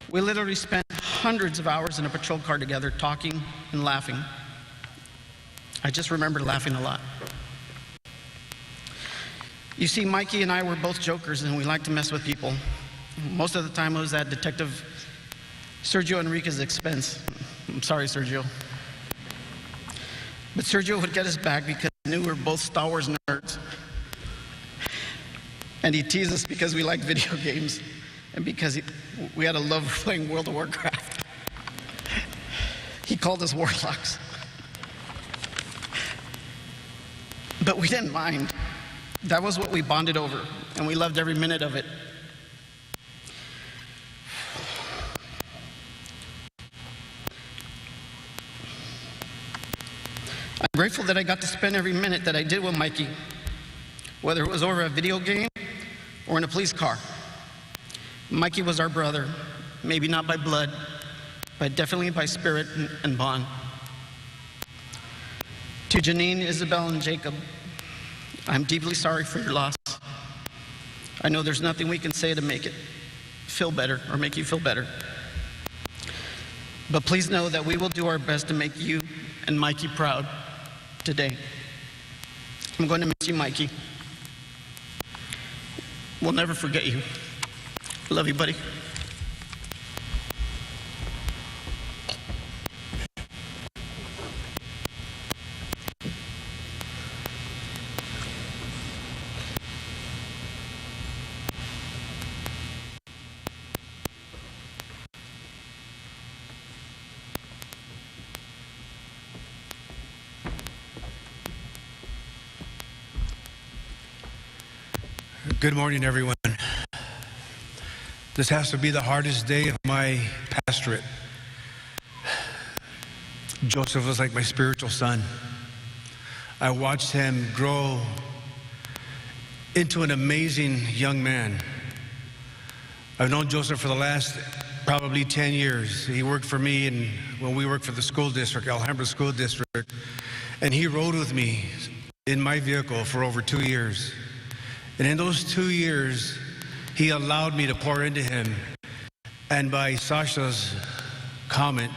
Speaker 11: We literally spent hundreds of hours in a patrol car together, talking and laughing. I just remember laughing a lot. You see, Mikey and I were both jokers, and we liked to mess with people. Most of the time it was at Detective Sergio Enrique's expense. I'm sorry, Sergio. But Sergio would get us back because he knew we were both Star Wars nerds. And he teased us because we liked video games and because we had a love for playing World of Warcraft. He called us warlocks. But we didn't mind. That was what we bonded over, and we loved every minute of it. I'm grateful that I got to spend every minute that I did with Mikey, whether it was over a video game or in a police car. Mikey was our brother, maybe not by blood, but definitely by spirit and bond. To Janine, Isabel, and Jacob, I'm deeply sorry for your loss. I know there's nothing we can say to make it feel better or make you feel better. But please know that we will do our best to make you and Mikey proud today. I'm going to miss you, Mikey. We'll never forget you. Love you, buddy.
Speaker 12: Good morning, everyone. This has to be the hardest day of my pastorate. Joseph was like my spiritual son. I watched him grow into an amazing young man. I've known Joseph for the last probably 10 years. He worked for me and when we worked for the school district, Alhambra School District, and he rode with me in my vehicle for over 2 years. And in those 2 years, he allowed me to pour into him. And by Sasha's comment,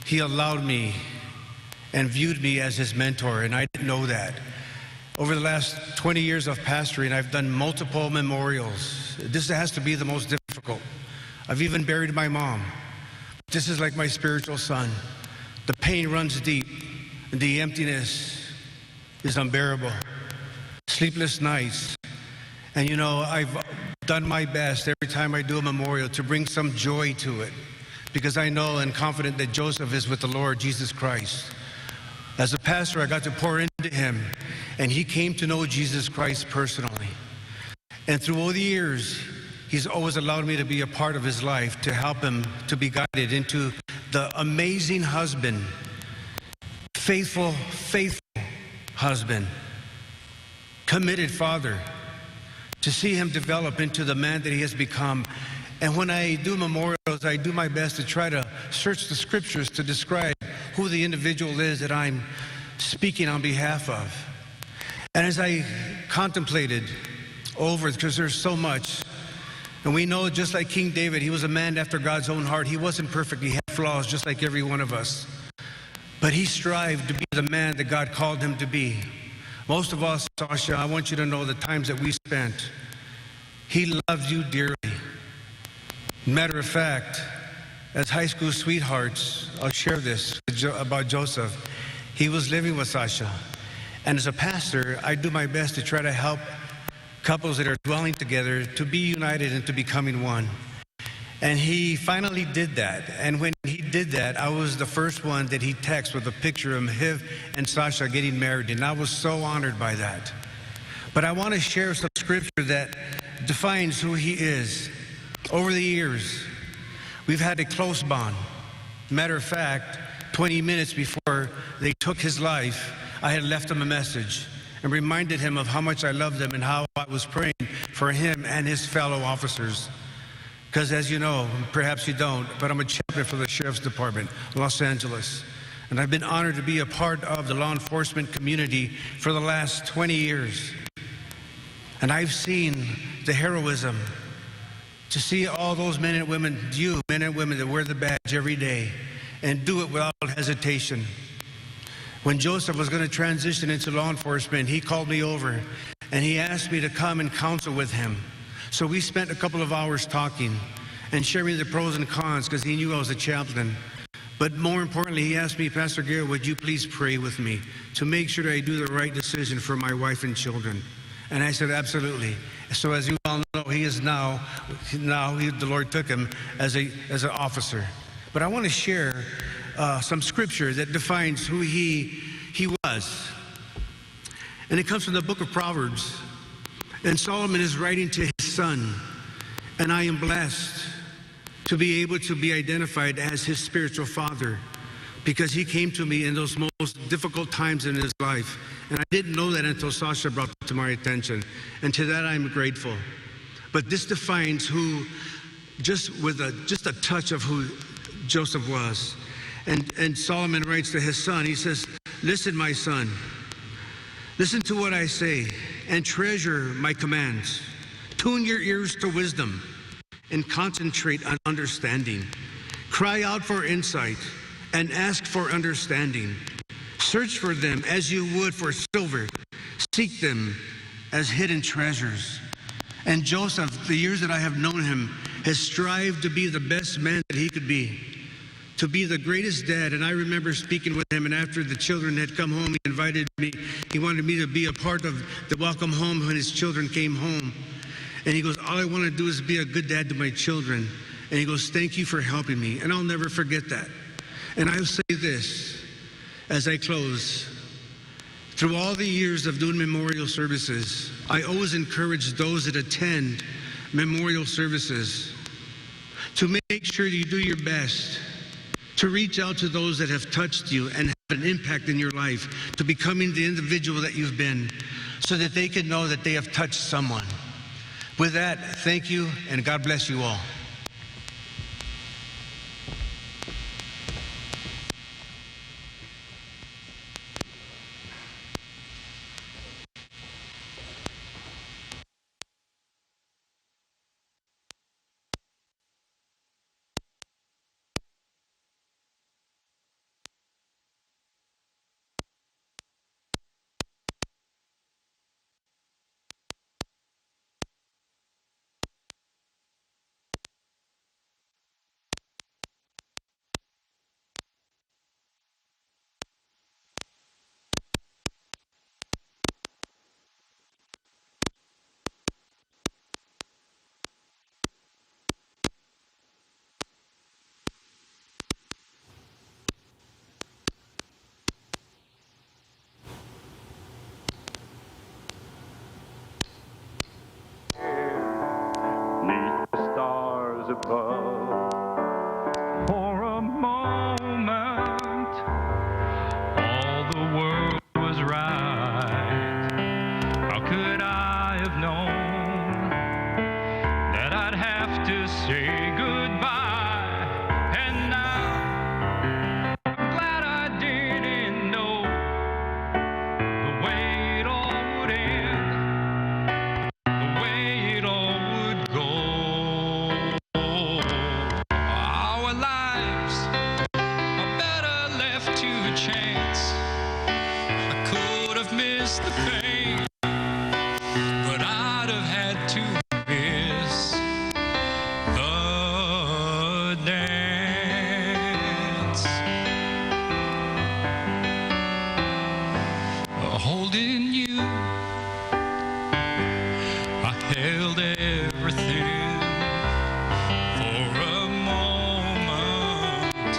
Speaker 12: he allowed me and viewed me as his mentor, and I didn't know that. Over the last 20 years of pastoring, I've done multiple memorials. This has to be the most difficult. I've even buried my mom. This is like my spiritual son. The pain runs deep, and the emptiness is unbearable. Sleepless nights. And you know, I've done my best every time I do a memorial to bring some joy to it, because I know and confident that Joseph is with the Lord Jesus Christ. As a pastor, I got to pour into him, and he came to know Jesus Christ personally. And through all the years, he's always allowed me to be a part of his life, to help him to be guided into the amazing husband, faithful husband, committed father, to see him develop into the man that he has become. And when I do memorials, I do my best to try to search the scriptures to describe who the individual is that I'm speaking on behalf of. And as I contemplated over, because there's so much, and we know just like King David, he was a man after God's own heart. He wasn't perfect, he had flaws just like every one of us. But he strived to be the man that God called him to be. Most of us, Sasha, I want you to know the times that we spent. He loved you dearly. Matter of fact, as high school sweethearts, I'll share this about Joseph. He was living with Sasha. And as a pastor, I do my best to try to help couples that are dwelling together to be united and to becoming one. And he finally did that. And when he did that, I was the first one that he texted with a picture of him and Sasha getting married. And I was so honored by that. But I want to share some scripture that defines who he is. Over the years, we've had a close bond. Matter of fact, 20 minutes before they took his life, I had left him a message and reminded him of how much I loved him and how I was praying for him and his fellow officers. Because as you know, perhaps you don't, but I'm a chaplain for the Sheriff's Department, Los Angeles. And I've been honored to be a part of the law enforcement community for the last 20 years. And I've seen the heroism, to see all those men and women, you men and women that wear the badge every day and do it without hesitation. When Joseph was going to transition into law enforcement, he called me over and he asked me to come and counsel with him. So we spent a couple of hours talking and sharing the pros and cons, because he knew I was a chaplain. But more importantly, he asked me, Pastor Gary, would you please pray with me to make sure that I do the right decision for my wife and children? And I said, absolutely. So as you all know, he is now the Lord took him as an officer. But I want to share some scripture that defines who he was. And it comes from the book of Proverbs. And Solomon is writing to his son, and I am blessed to be able to be identified as his spiritual father, because he came to me in those most difficult times in his life. And I didn't know that until Sasha brought it to my attention. And to that I'm grateful. But this defines who, just a touch of who Joseph was. And Solomon writes to his son, he says, listen, my son, listen to what I say and treasure my commands. Tune your ears to wisdom and concentrate on understanding. Cry out for insight and ask for understanding. Search for them as you would for silver. Seek them as hidden treasures. And Joseph, the years that I have known him, has strived to be the best man that he could be, to be the greatest dad. And I remember speaking with him, and after the children had come home, he invited me. He wanted me to be a part of the welcome home when his children came home. And he goes, all I want to do is be a good dad to my children. And he goes, thank you for helping me. And I'll never forget that. And I'll say this as I close. Through all the years of doing memorial services, I always encourage those that attend memorial services to make sure you do your best to reach out to those that have touched you and have an impact in your life, to becoming the individual that you've been, so that they can know that they have touched someone. With that, thank you, and God bless you all.
Speaker 13: above. For a moment, all the world was right. How could I have known that I'd have to say goodbye? And now I'm glad I didn't know the way it all would end, the way it all would go. Our lives are better left to chance. I could have missed the pain, but I'd have had to miss the dance. Holding you, I held everything. For a moment,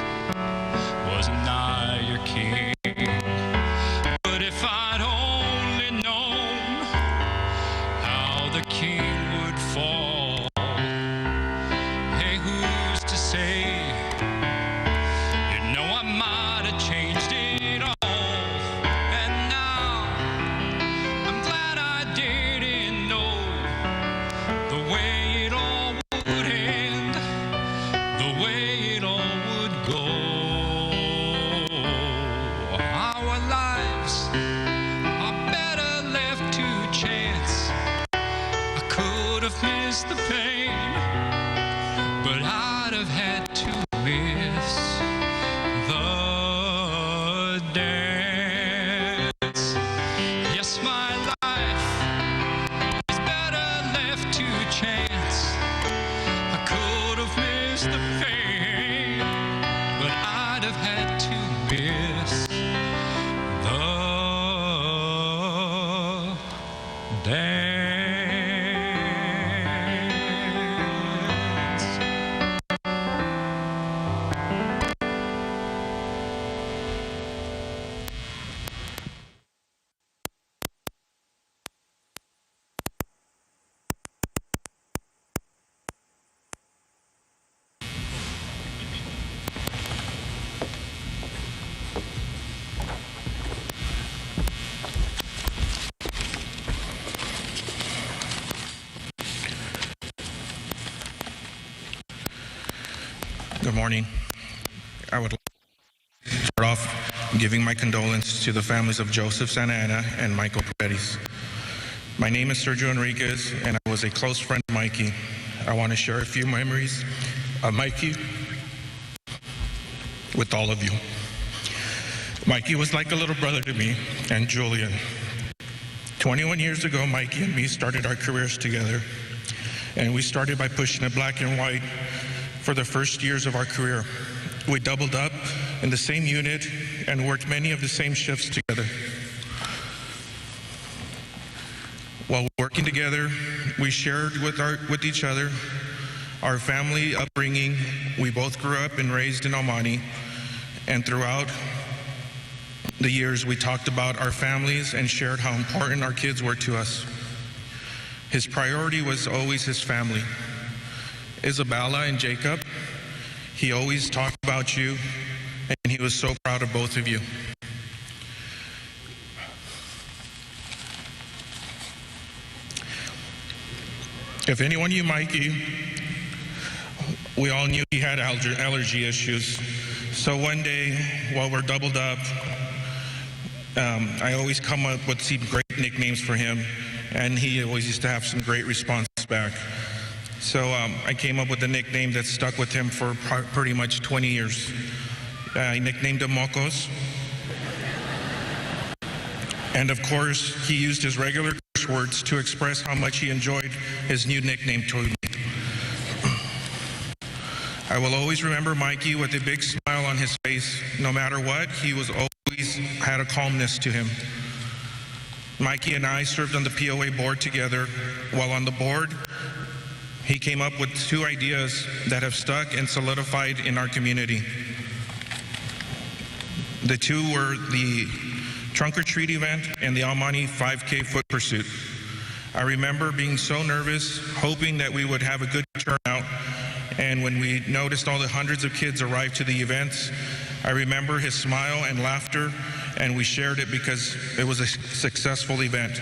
Speaker 13: wasn't I your king? But if I'd only known how the king would fall, hey, who's to say? You know, I might have changed it all. And now I'm glad I didn't know the way it all would end, the way it all would go. Our lives are better left to chance. I could have missed the pain, but I'd have had to miss the dance. Yes, my life is better left to chance. I could have missed the pain, but I'd have had to miss the dance.
Speaker 14: Good morning. I would like to start off giving my condolences to the families of Joseph Santa Ana and Michael Paredes. My name is Sergio Enriquez, and I was a close friend of Mikey. I want to share a few memories of Mikey with all of you. Mikey was like a little brother to me and Julian. 21 years ago, Mikey and me started our careers together, and we started by pushing a black and white for the first years of our career. We doubled up in the same unit and worked many of the same shifts together. While working together, we shared with each other our family upbringing. We both grew up and raised in El Monte, and throughout the years, we talked about our families and shared how important our kids were to us. His priority was always his family. Isabella and Jacob, he always talked about you, and he was so proud of both of you. If anyone knew Mikey, we all knew he had allergy issues. So one day, while we're doubled up, I always come up with some great nicknames for him, and he always used to have some great responses back. So I came up with a nickname that stuck with him for pretty much 20 years. I nicknamed him Mocos. And of course, he used his regular curse words to express how much he enjoyed his new nickname to me. I will always remember Mikey with a big smile on his face. No matter what, he was always had a calmness to him. Mikey and I served on the POA board together. While on the board, he came up with 2 ideas that have stuck and solidified in our community. The 2 were the trunk or treat event and the Almani 5K foot pursuit. I remember being so nervous, hoping that we would have a good turnout, and when we noticed all the hundreds of kids arrive to the events, I remember his smile and laughter, and we shared it because it was a successful event.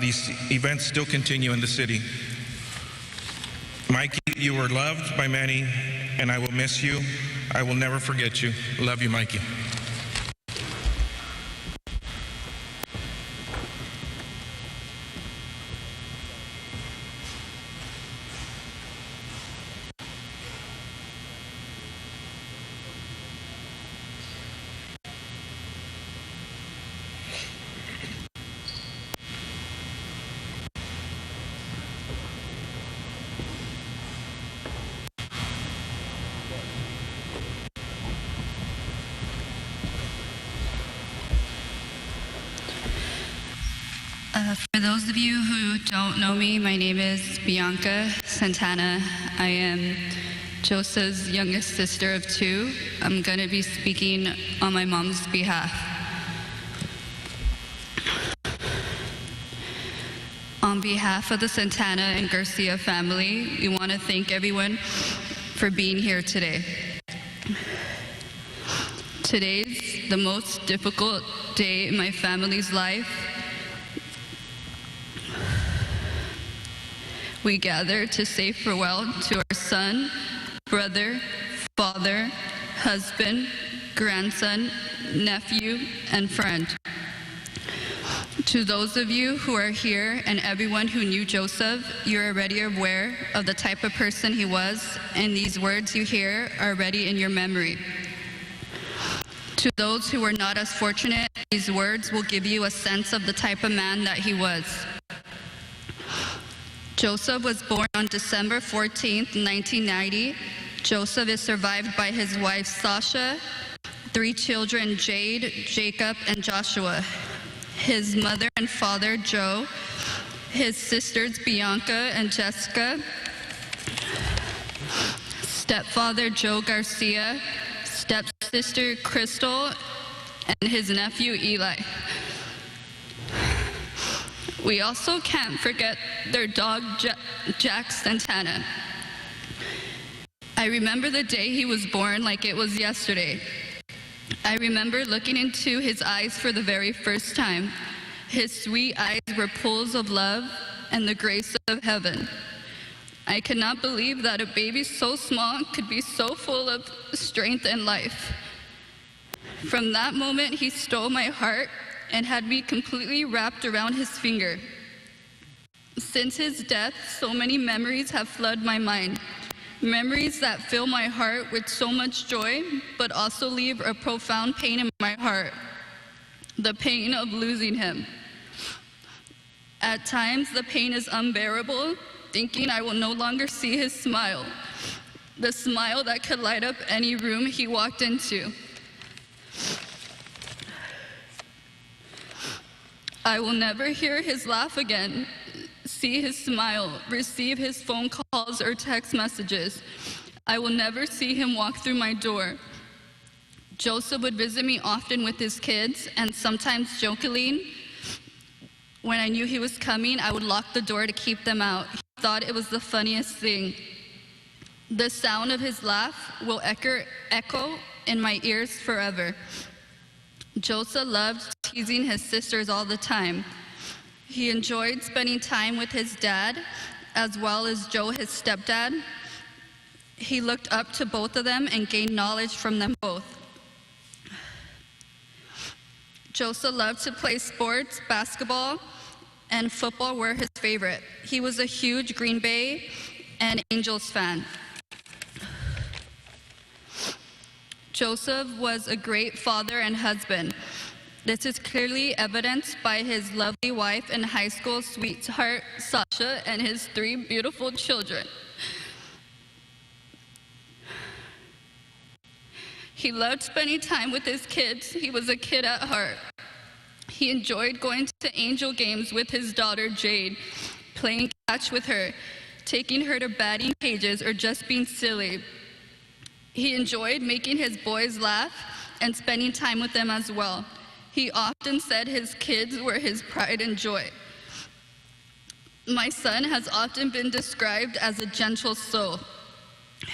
Speaker 14: These events still continue in the city. Mikey, you were loved by many, and I will miss you. I will never forget you. Love you, Mikey.
Speaker 2: For those of you who don't know me, my name is Bianca Santana. I am Joseph's youngest sister of 2. I'm going to be speaking on my mom's behalf. On behalf of the Santana and Garcia family, we want to thank everyone for being here today. Today's the most difficult day in my family's life. We gather to say farewell to our son, brother, father, husband, grandson, nephew, and friend. To those of you who are here and everyone who knew Joseph, you're already aware of the type of person he was, and these words you hear are already in your memory. To those who were not as fortunate, these words will give you a sense of the type of man that he was. Joseph was born on December 14th, 1990. Joseph is survived by his wife, Sasha, 3 children, Jade, Jacob, and Joshua, his mother and father, Joe, his sisters, Bianca and Jessica, stepfather, Joe Garcia, stepsister, Crystal, and his nephew, Eli. We also can't forget their dog, Jack Santana. I remember the day he was born like it was yesterday. I remember looking into his eyes for the very first time. His sweet eyes were pools of love and the grace of heaven. I could not believe that a baby so small could be so full of strength and life. From that moment, he stole my heart and had me completely wrapped around his finger. Since his death, so many memories have flooded my mind. Memories that fill my heart with so much joy, but also leave a profound pain in my heart. The pain of losing him. At times, the pain is unbearable, thinking I will no longer see his smile. The smile that could light up any room he walked into. I will never hear his laugh again, see his smile, receive his phone calls or text messages. I will never see him walk through my door. Joseph would visit me often with his kids, and sometimes jokingly, when I knew he was coming, I would lock the door to keep them out. He thought it was the funniest thing. The sound of his laugh will echo in my ears forever. Joseph loved teasing his sisters all the time. He enjoyed spending time with his dad, as well as Joe, his stepdad. He looked up to both of them and gained knowledge from them both. Joseph loved to play sports, basketball, and football were his favorite. He was a huge Green Bay and Angels fan. Joseph was a great father and husband. This is clearly evidenced by his lovely wife and high school sweetheart, Sasha, and his 3 beautiful children. He loved spending time with his kids. He was a kid at heart. He enjoyed going to Angel games with his daughter, Jade, playing catch with her, taking her to batting cages, or just being silly. He enjoyed making his boys laugh and spending time with them as well. He often said his kids were his pride and joy. My son has often been described as a gentle soul.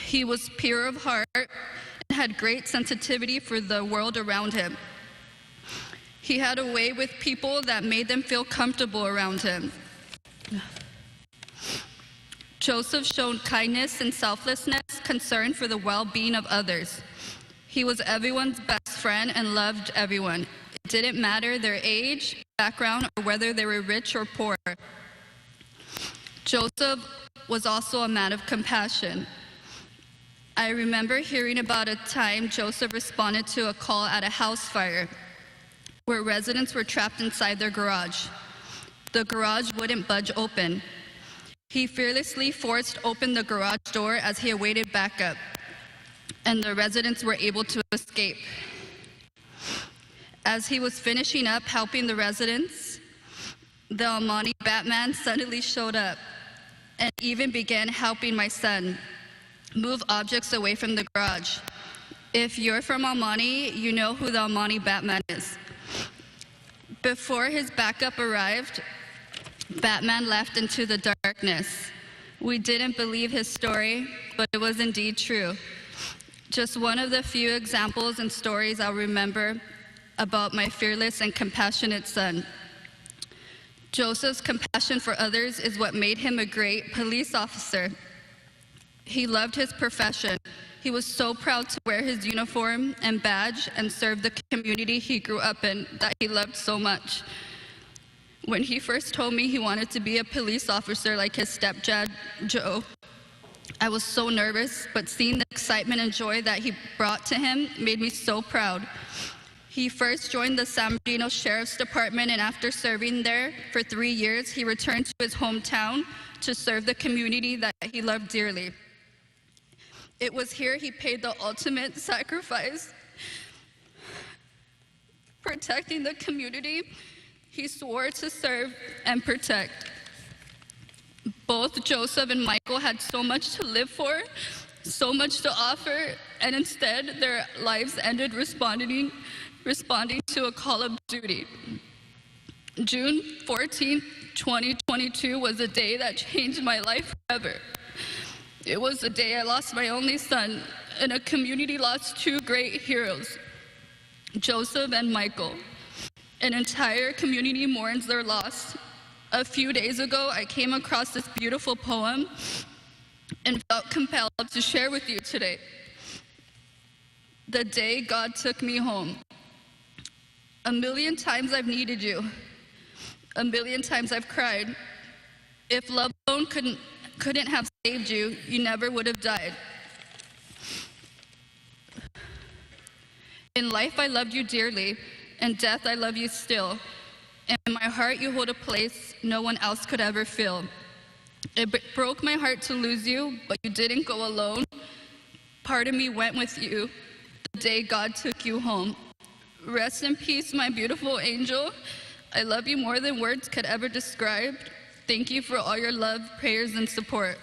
Speaker 2: He was pure of heart and had great sensitivity for the world around him. He had a way with people that made them feel comfortable around him. Joseph showed kindness and selflessness, concern for the well-being of others. He was everyone's best friend and loved everyone. It didn't matter their age, background, or whether they were rich or poor. Joseph was also a man of compassion. I remember hearing about a time Joseph responded to a call at a house fire where residents were trapped inside their garage. The garage wouldn't budge open. He fearlessly forced open the garage door as he awaited backup, and the residents were able to escape. As he was finishing up helping the residents, the Almighty Batman suddenly showed up and even began helping my son move objects away from the garage. If you're from Almighty, you know who the Almighty Batman is. Before his backup arrived, Batman left into the darkness. We didn't believe his story, but it was indeed true. Just one of the few examples and stories I'll remember about my fearless and compassionate son. Joseph's compassion for others is what made him a great police officer. He loved his profession. He was so proud to wear his uniform and badge and serve the community he grew up in that he loved so much. When he first told me he wanted to be a police officer like his stepdad, Joe, I was so nervous, but seeing the excitement and joy that he brought to him made me so proud. He first joined the San Bernardino Sheriff's Department, and after serving there for 3 years, he returned to his hometown to serve the community that he loved dearly. It was here he paid the ultimate sacrifice, protecting the community he swore to serve and protect. Both Joseph and Michael had so much to live for, so much to offer, and instead their lives ended responding to a call of duty. June 14, 2022 was a day that changed my life forever. It was the day I lost my only son, and a community lost 2 great heroes, Joseph and Michael. An entire community mourns their loss. A few days ago, I came across this beautiful poem and felt compelled to share with you today. The day God took me home. A million times I've needed you. A million times I've cried. If love alone couldn't have saved you, you never would have died. In life, I loved you dearly. In death, I love you still. In my heart, you hold a place no one else could ever fill. It broke my heart to lose you, but you didn't go alone. Part of me went with you the day God took you home. Rest in peace, my beautiful angel. I love you more than words could ever describe. Thank you for all your love, prayers, and support.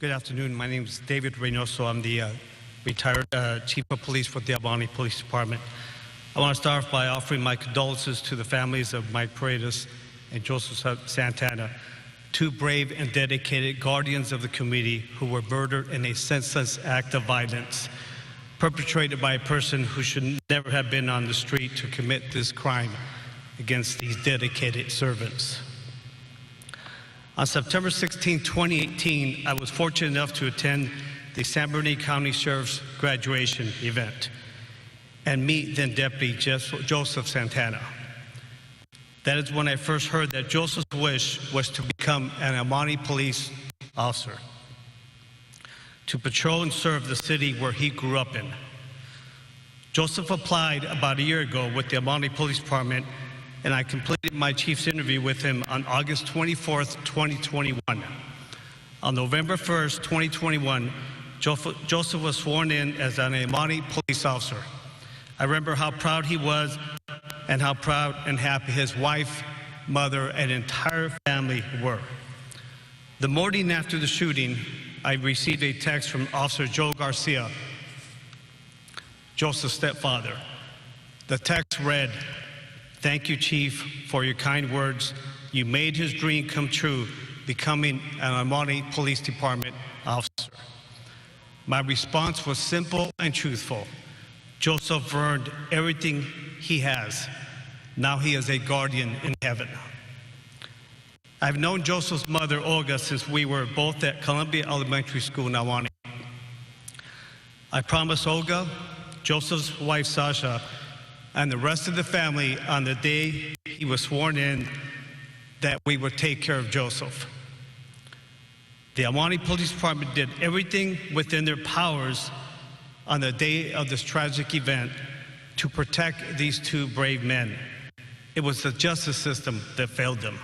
Speaker 12: Good afternoon. My name is David Reynoso. I'm the retired Chief of Police with the Albany Police Department. I want to start off by offering my condolences to the families of Mike Paredes and Joseph Santana, two brave and dedicated guardians of the community who were murdered in a senseless act of violence perpetrated by a person who should never have been on the street to commit this crime against these dedicated servants. On September 16, 2018, I was fortunate enough to attend the San Bernardino County Sheriff's graduation event and meet then Deputy Joseph Santana. That is when I first heard that Joseph's wish was to become an Albany police officer, to patrol and serve the city where he grew up in. Joseph applied about a year ago with the Albany Police Department, and I completed my chief's interview with him on August 24th, 2021. On November 1st, 2021, Joseph was sworn in as an Albany police officer. I remember how proud he was and how proud and happy his wife, mother, and entire family were. The morning after the shooting, I received a text from Officer Joe Garcia, Joseph's stepfather. The text read, "Thank you, Chief, for your kind words. You made his dream come true, becoming an Albany Police Department officer." My response was simple and truthful. Joseph earned everything he has. Now he is a guardian in heaven. I've known Joseph's mother, Olga, since we were both at Columbia Elementary School in Albany. I promised Olga, Joseph's wife, Sasha, and the rest of the family on the day he was sworn in that we would take care of Joseph. The Albany Police Department did everything within their powers on the day of this tragic event to protect these two brave men. It was the justice system that failed them.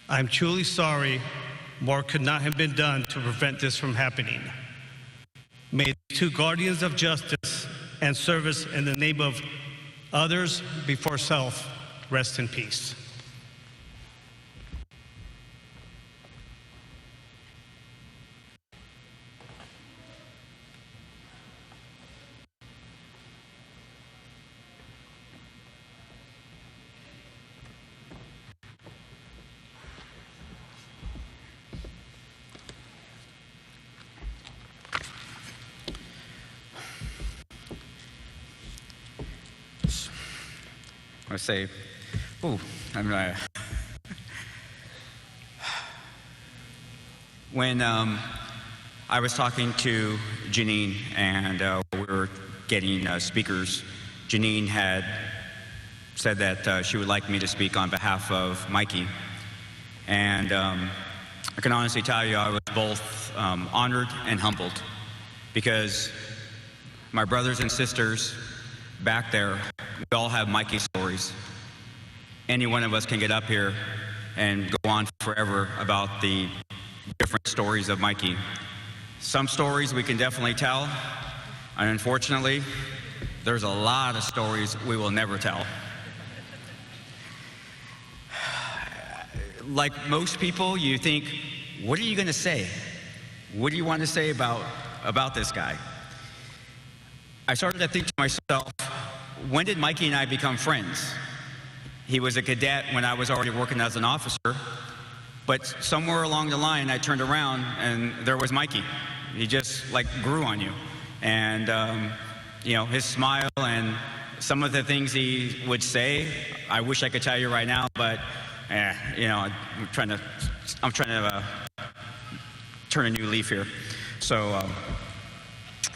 Speaker 12: I'm truly sorry. More could not have been done to prevent this from happening. May the two guardians of justice and service in the name of others before self rest in peace.
Speaker 8: I say, ooh, when I was talking to Janine and we were getting speakers, Janine had said that she would like me to speak on behalf of Mikey. And I can honestly tell you I was both honored and humbled, because my brothers and sisters back there, we all have Mikey stories. Any one of us can get up here and go on forever about the different stories of Mikey. Some stories we can definitely tell, and unfortunately, there's a lot of stories we will never tell. Like most people, you think, what are you going to say? What do you want to say about this guy? I started to think to myself, when did Mikey and I become friends? He was a cadet when I was already working as an officer, but somewhere along the line I turned around and there was Mikey. He just like grew on you. And you know, his smile and some of the things he would say, I wish I could tell you right now, but you know, I'm trying to turn a new leaf here. So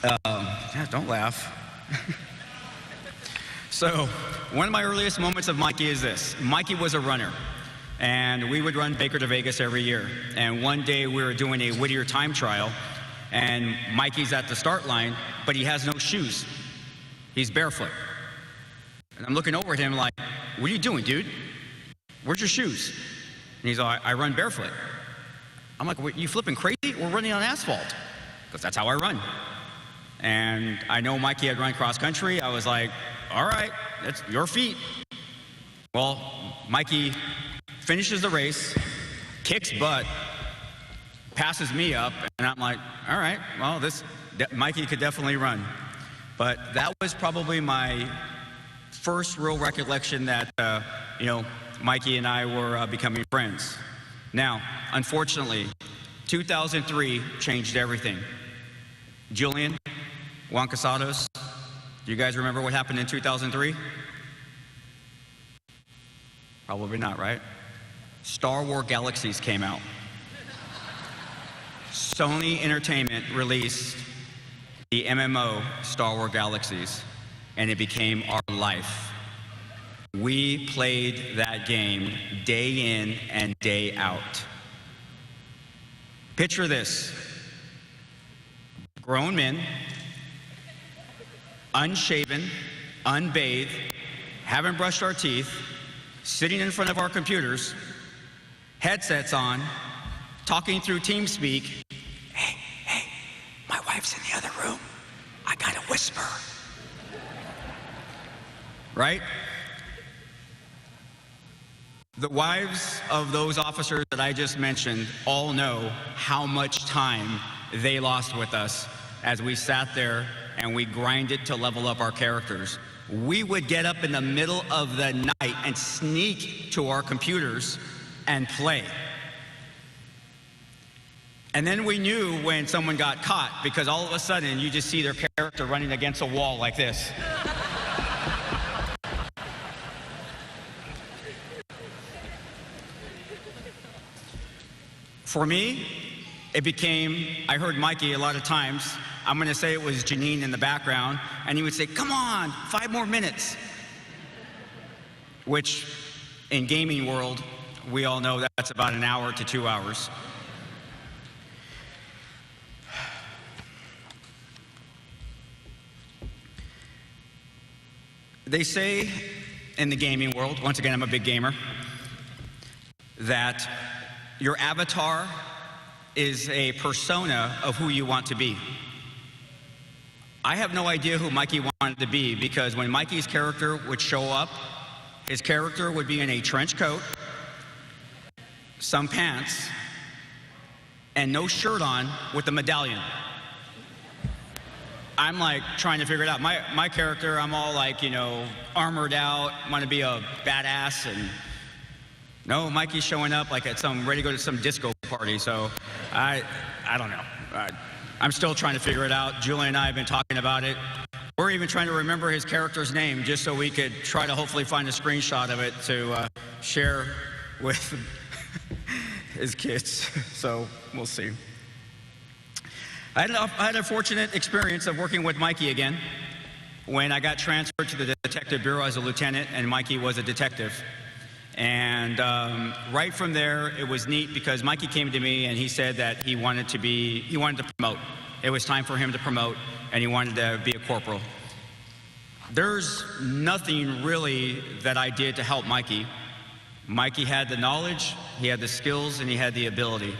Speaker 8: yeah, don't laugh. So one of my earliest moments of Mikey is this. Mikey was a runner, and we would run Baker to Vegas every year. And one day we were doing a Whittier time trial, and Mikey's at the start line, but he has no shoes. He's barefoot. And I'm looking over at him like, what are you doing, dude? Where's your shoes? And he's like, I run barefoot. I'm like, you flipping crazy? We're running on asphalt. Because that's how I run. And I know Mikey had run cross country. I was like, all right, that's your feet. Well, Mikey finishes the race, kicks butt, passes me up, and I'm like, all right, well, Mikey could definitely run. But that was probably my first real recollection that, Mikey and I were becoming friends. Now, unfortunately, 2003 changed everything. Julian, Juan Casados, do you guys remember what happened in 2003? Probably not, right? Star Wars Galaxies came out. Sony Entertainment released the MMO Star Wars Galaxies, and it became our life. We played that game day in and day out. Picture this. Grown men, unshaven, unbathed, haven't brushed our teeth, sitting in front of our computers, headsets on, talking through TeamSpeak. Hey, my wife's in the other room. I gotta whisper. Right? The wives of those officers that I just mentioned all know how much time they lost with us as we sat there and we grinded to level up our characters. We would get up in the middle of the night and sneak to our computers and play. And then we knew when someone got caught, because all of a sudden you just see their character running against a wall like this. For me, it became, I heard Mikey a lot of times, I'm gonna say it was Janine in the background, and he would say, come on, 5 more minutes. Which, in gaming world, we all know that's about an hour to 2 hours. They say in the gaming world, once again, I'm a big gamer, that your avatar is a persona of who you want to be. I have no idea who Mikey wanted to be, because when Mikey's character would show up, his character would be in a trench coat, some pants, and no shirt on with a medallion. I'm like trying to figure it out. My character, I'm all like, armored out, want to be a badass, and no, Mikey's showing up like at ready to go to some disco party, so I don't know. I'm still trying to figure it out. Julie and I have been talking about it. We're even trying to remember his character's name just so we could try to hopefully find a screenshot of it to share with his kids. So we'll see. I had a fortunate experience of working with Mikey again when I got transferred to the Detective Bureau as a lieutenant and Mikey was a detective. And right from there, it was neat because Mikey came to me and he said that he wanted to promote. It was time for him to promote, and he wanted to be a corporal. There's nothing really that I did to help Mikey. Mikey had the knowledge, he had the skills, and he had the ability.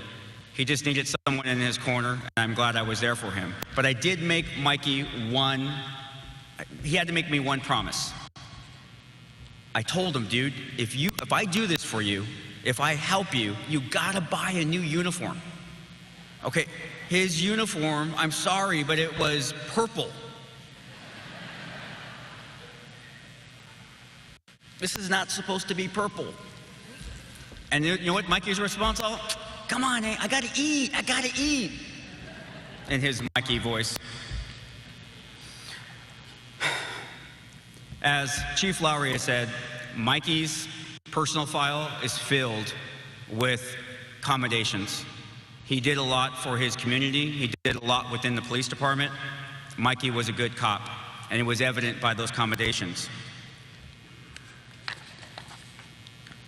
Speaker 8: He just needed someone in his corner, and I'm glad I was there for him. But I did make Mikey he had to make me one promise. I told him, dude, if I do this for you, if I help you, you gotta buy a new uniform. Okay, his uniform, I'm sorry, but it was purple. This is not supposed to be purple. And you know what Mikey's response? Oh, come on, I gotta eat. In his Mikey voice. As Chief Lowry has said, Mikey's personal file is filled with commendations. He did a lot for his community. He did a lot within the police department. Mikey was a good cop, and it was evident by those commendations.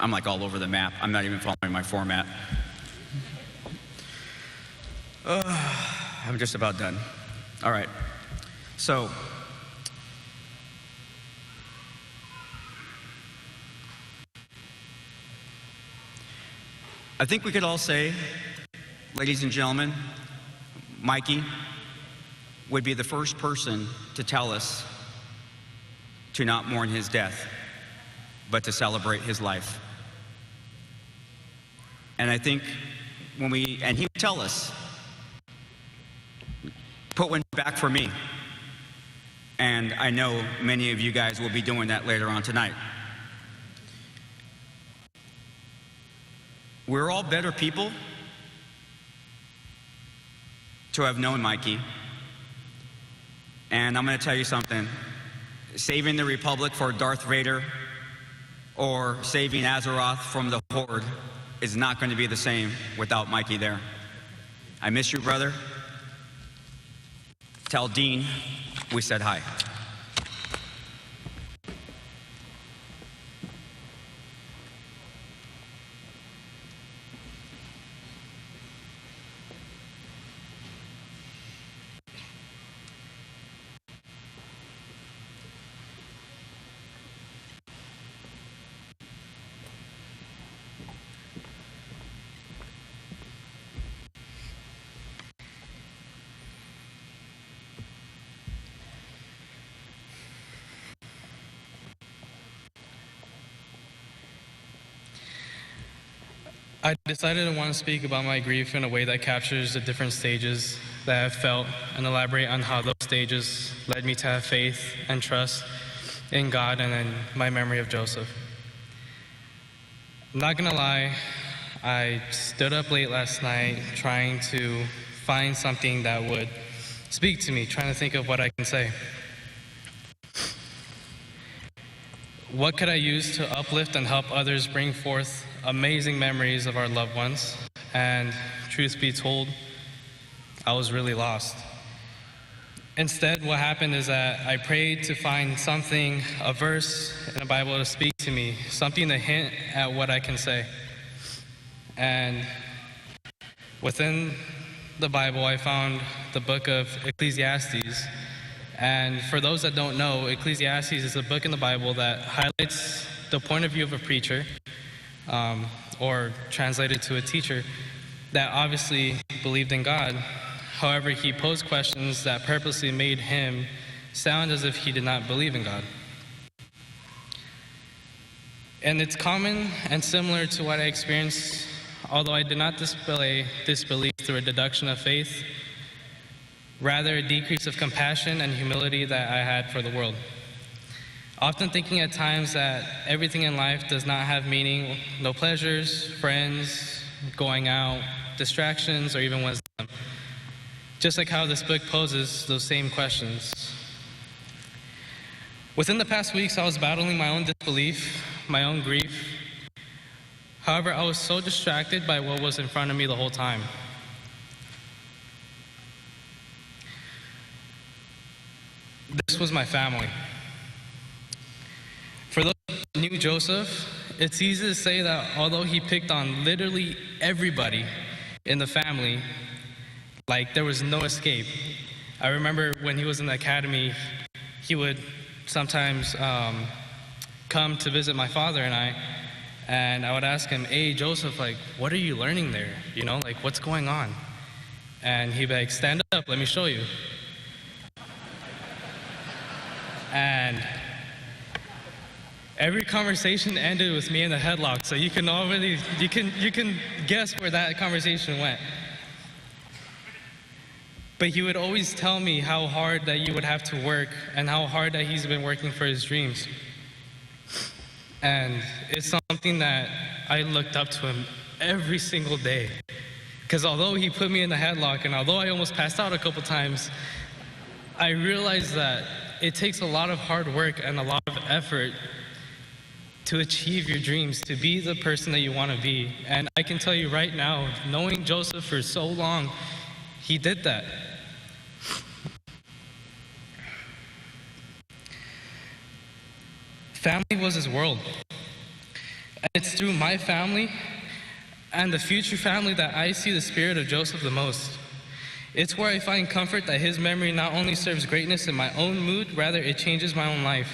Speaker 8: I'm like all over the map. I'm not even following my format. I'm just about done. All right. So, I think we could all say, ladies and gentlemen, Mikey would be the first person to tell us to not mourn his death, but to celebrate his life. And I think and he would tell us, put one back for me. And I know many of you guys will be doing that later on tonight. We're all better people to have known Mikey. And I'm going to tell you something. Saving the Republic for Darth Vader or saving Azeroth from the Horde is not going to be the same without Mikey there. I miss you, brother. Tell Dean we said hi.
Speaker 15: I decided to want to speak about my grief in a way that captures the different stages that I've felt and elaborate on how those stages led me to have faith and trust in God and in my memory of Joseph. I'm not gonna lie, I stood up late last night trying to find something that would speak to me, trying to think of what I can say. What could I use to uplift and help others bring forth amazing memories of our loved ones? And truth be told, I was really lost. Instead, what happened is that I prayed to find something, a verse in the Bible to speak to me, something to hint at what I can say. And within the Bible, I found the book of Ecclesiastes. And for those that don't know, Ecclesiastes is a book in the Bible that highlights the point of view of a preacher, or translated to a teacher, that obviously believed in God. However, he posed questions that purposely made him sound as if he did not believe in God. And it's common and similar to what I experienced, although I did not display disbelief through a deduction of faith, rather a decrease of compassion and humility that I had for the world. Often thinking at times that everything in life does not have meaning, no pleasures, friends, going out, distractions, or even wisdom. Just like how this book poses those same questions. Within the past weeks, I was battling my own disbelief, my own grief. However, I was so distracted by what was in front of me the whole time. This was my family. For those who knew Joseph, it's easy to say that although he picked on literally everybody in the family, like there was no escape. I remember when he was in the academy, he would sometimes come to visit my father and I would ask him, "Hey, Joseph, like, what are you learning there? You know, like, what's going on?" And he'd be like, "Stand up, let me show you." And every conversation ended with me in a headlock, so you can guess where that conversation went. But he would always tell me how hard that you would have to work and how hard that he's been working for his dreams. And it's something that I looked up to him every single day. Because although he put me in the headlock and although I almost passed out a couple times, I realized that it takes a lot of hard work and a lot of effort to achieve your dreams, to be the person that you want to be. And I can tell you right now, knowing Joseph for so long, he did that. Family was his world. And it's through my family and the future family that I see the spirit of Joseph the most. It's where I find comfort that his memory not only serves greatness in my own mood, rather it changes my own life.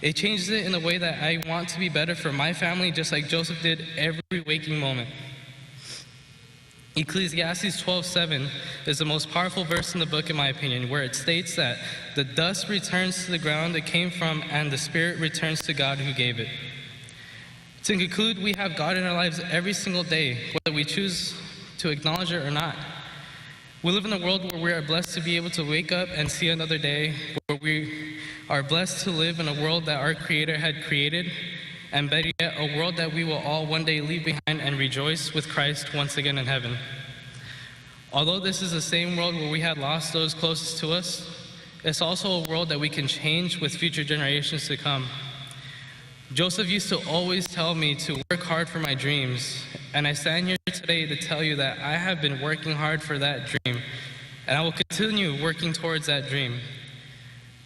Speaker 15: It changes it in a way that I want to be better for my family, just like Joseph did every waking moment. Ecclesiastes 12:7 is the most powerful verse in the book, in my opinion, where it states that the dust returns to the ground it came from, and the spirit returns to God who gave it. To conclude, we have God in our lives every single day, whether we choose to acknowledge it or not. We live in a world where we are blessed to be able to wake up and see another day, where we are blessed to live in a world that our Creator had created, and better yet, a world that we will all one day leave behind and rejoice with Christ once again in heaven. Although this is the same world where we had lost those closest to us, it's also a world that we can change with future generations to come. Joseph used to always tell me to work hard for my dreams, and I stand here today to tell you that I have been working hard for that dream, and I will continue working towards that dream,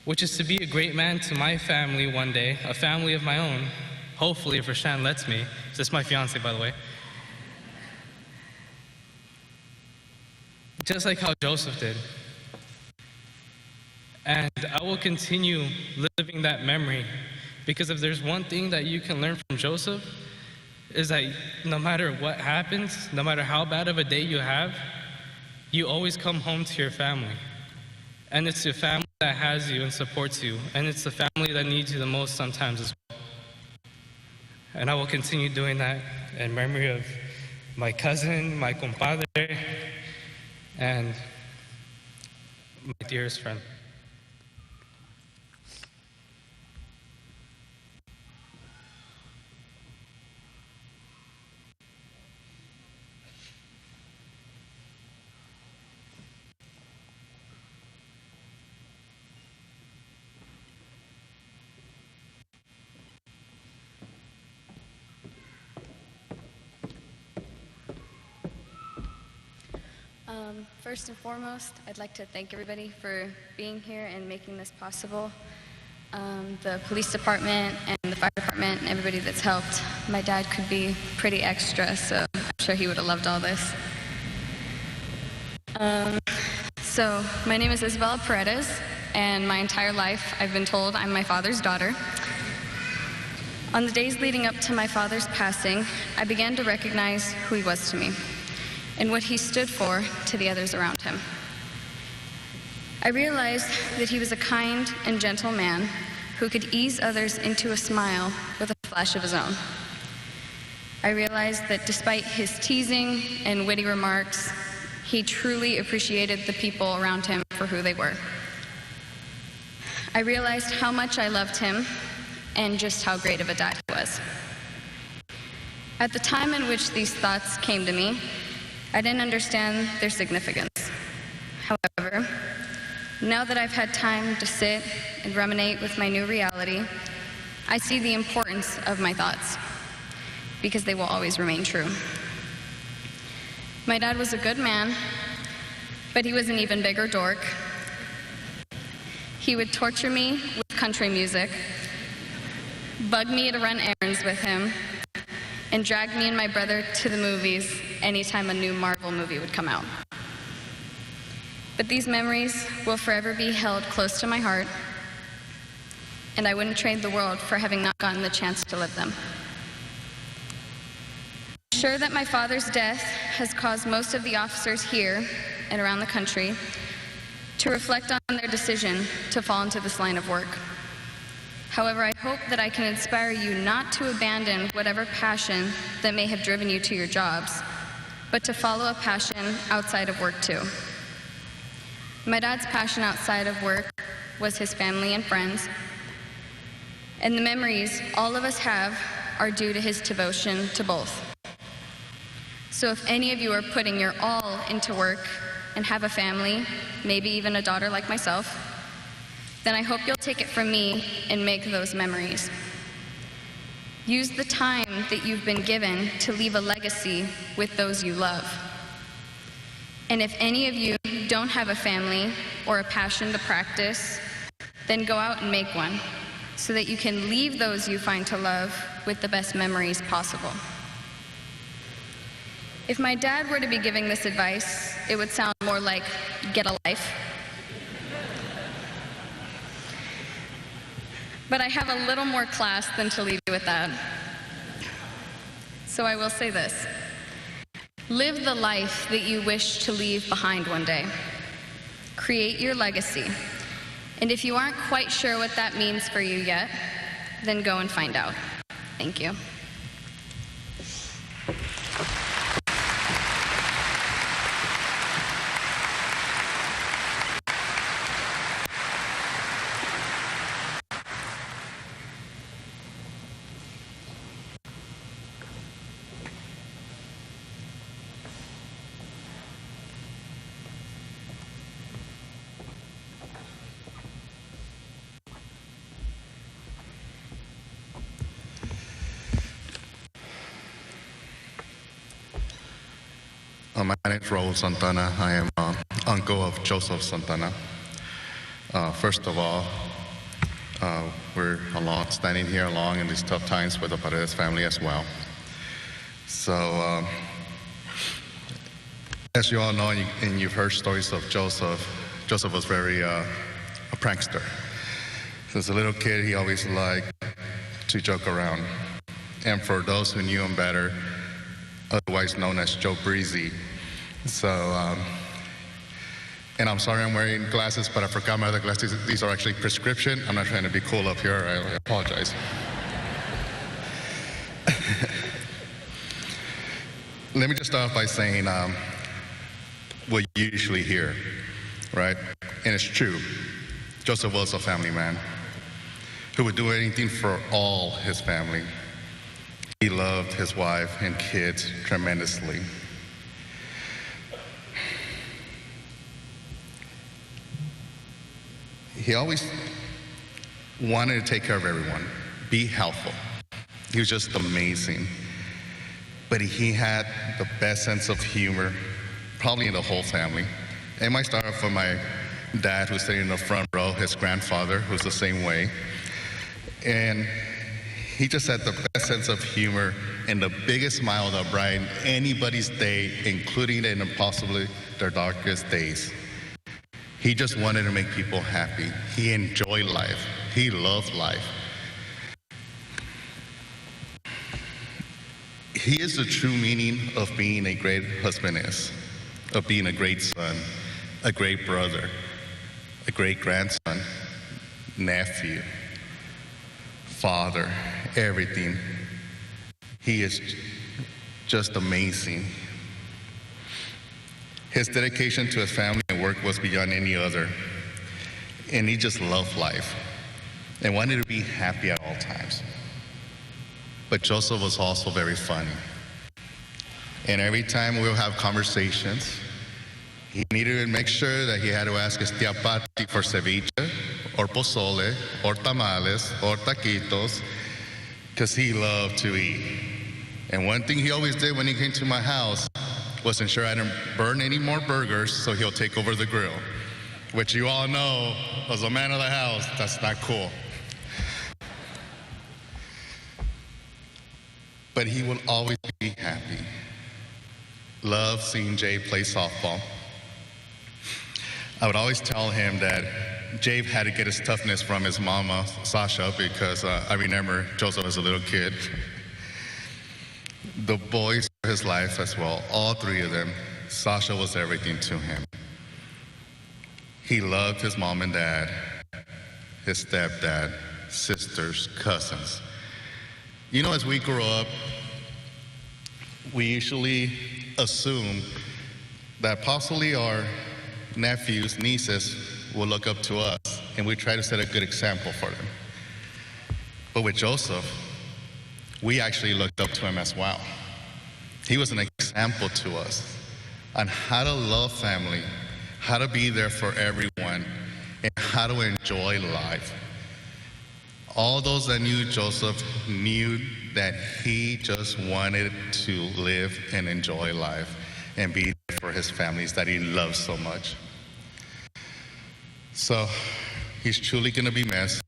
Speaker 15: which is to be a great man to my family one day, a family of my own, hopefully if Rashan lets me. This is my fiance, by the way. Just like how Joseph did. And I will continue living that memory, because if there's one thing that you can learn from Joseph, is that no matter what happens, no matter how bad of a day you have, you always come home to your family. And it's your family that has you and supports you, and it's the family that needs you the most sometimes as well. And I will continue doing that in memory of my cousin, my compadre, and my dearest friend.
Speaker 16: First and foremost, I'd like to thank everybody for being here and making this possible. The police department and the fire department and everybody that's helped. My dad could be pretty extra, so I'm sure he would have loved all this. So my name is Isabella Paredes, and my entire life I've been told I'm my father's daughter. On the days leading up to my father's passing, I began to recognize who he was to me and what he stood for to the others around him. I realized that he was a kind and gentle man who could ease others into a smile with a flash of his own. I realized that despite his teasing and witty remarks, he truly appreciated the people around him for who they were. I realized how much I loved him and just how great of a dad he was. At the time in which these thoughts came to me, I didn't understand their significance. However, now that I've had time to sit and ruminate with my new reality, I see the importance of my thoughts, because they will always remain true. My dad was a good man, but he was an even bigger dork. He would torture me with country music, bug me to run errands with him, and drag me and my brother to the movies anytime a new Marvel movie would come out. But these memories will forever be held close to my heart, and I wouldn't trade the world for having not gotten the chance to live them. I'm sure that my father's death has caused most of the officers here and around the country to reflect on their decision to fall into this line of work. However, I hope that I can inspire you not to abandon whatever passion that may have driven you to your jobs, but to follow a passion outside of work too. My dad's passion outside of work was his family and friends, and the memories all of us have are due to his devotion to both. So if any of you are putting your all into work and have a family, maybe even a daughter like myself, then I hope you'll take it from me and make those memories. Use the time that you've been given to leave a legacy with those you love. And if any of you don't have a family or a passion to practice, then go out and make one so that you can leave those you find to love with the best memories possible. If my dad were to be giving this advice, it would sound more like, get a life. But I have a little more class than to leave you with that. So I will say this. Live the life that you wish to leave behind one day. Create your legacy. And if you aren't quite sure what that means for you yet, then go and find out. Thank you.
Speaker 17: My name is Raul Santana. I am uncle of Joseph Santana. First of all, we're standing here along in these tough times with the Paredes family as well. So, as you all know, and you've heard stories of Joseph, Joseph was very a prankster. As a little kid, he always liked to joke around. And for those who knew him better, otherwise known as Joe Breezy. So, and I'm sorry I'm wearing glasses, but I forgot my other glasses. These are actually prescription. I'm not trying to be cool up here. I apologize. Let me just start off by saying what you usually hear, right? And it's true. Joseph was a family man who would do anything for all his family. He loved his wife and kids tremendously. He always wanted to take care of everyone, be helpful. He was just amazing. But he had the best sense of humor, probably in the whole family. It might start off with my dad, who's sitting in the front row, his grandfather, who's the same way. And he just had the best sense of humor and the biggest smile that brightened anybody's day, including and possibly their darkest days. He just wanted to make people happy. He enjoyed life. He loved life. He is the true meaning of being a great husband is, of being a great son, a great brother, a great grandson, nephew, father, everything. He is just amazing. His dedication to his family and work was beyond any other. And he just loved life and wanted to be happy at all times. But Joseph was also very funny. And every time we'll have conversations, he needed to make sure that he had to ask his tia Pati for ceviche, or pozole, or tamales, or taquitos, because he loved to eat. And one thing he always did when he came to my house was ensure I didn't burn any more burgers, so he'll take over the grill, which you all know, as a man of the house, that's not cool. But he will always be happy. Love seeing Jay play softball. I would always tell him that Jay had to get his toughness from his mama, Sasha, because I remember Joseph as a little kid. The boys were his life as well, all three of them. Sasha was everything to him. He loved his mom and dad, his stepdad, sisters, cousins. You know, as we grow up, we usually assume that possibly our nephews, nieces will look up to us, and we try to set a good example for them. But with Joseph, we actually looked up to him as well. He was an example to us on how to love family, how to be there for everyone, and how to enjoy life. All those that knew Joseph knew that he just wanted to live and enjoy life and be there for his families that he loves so much. So he's truly going to be missed.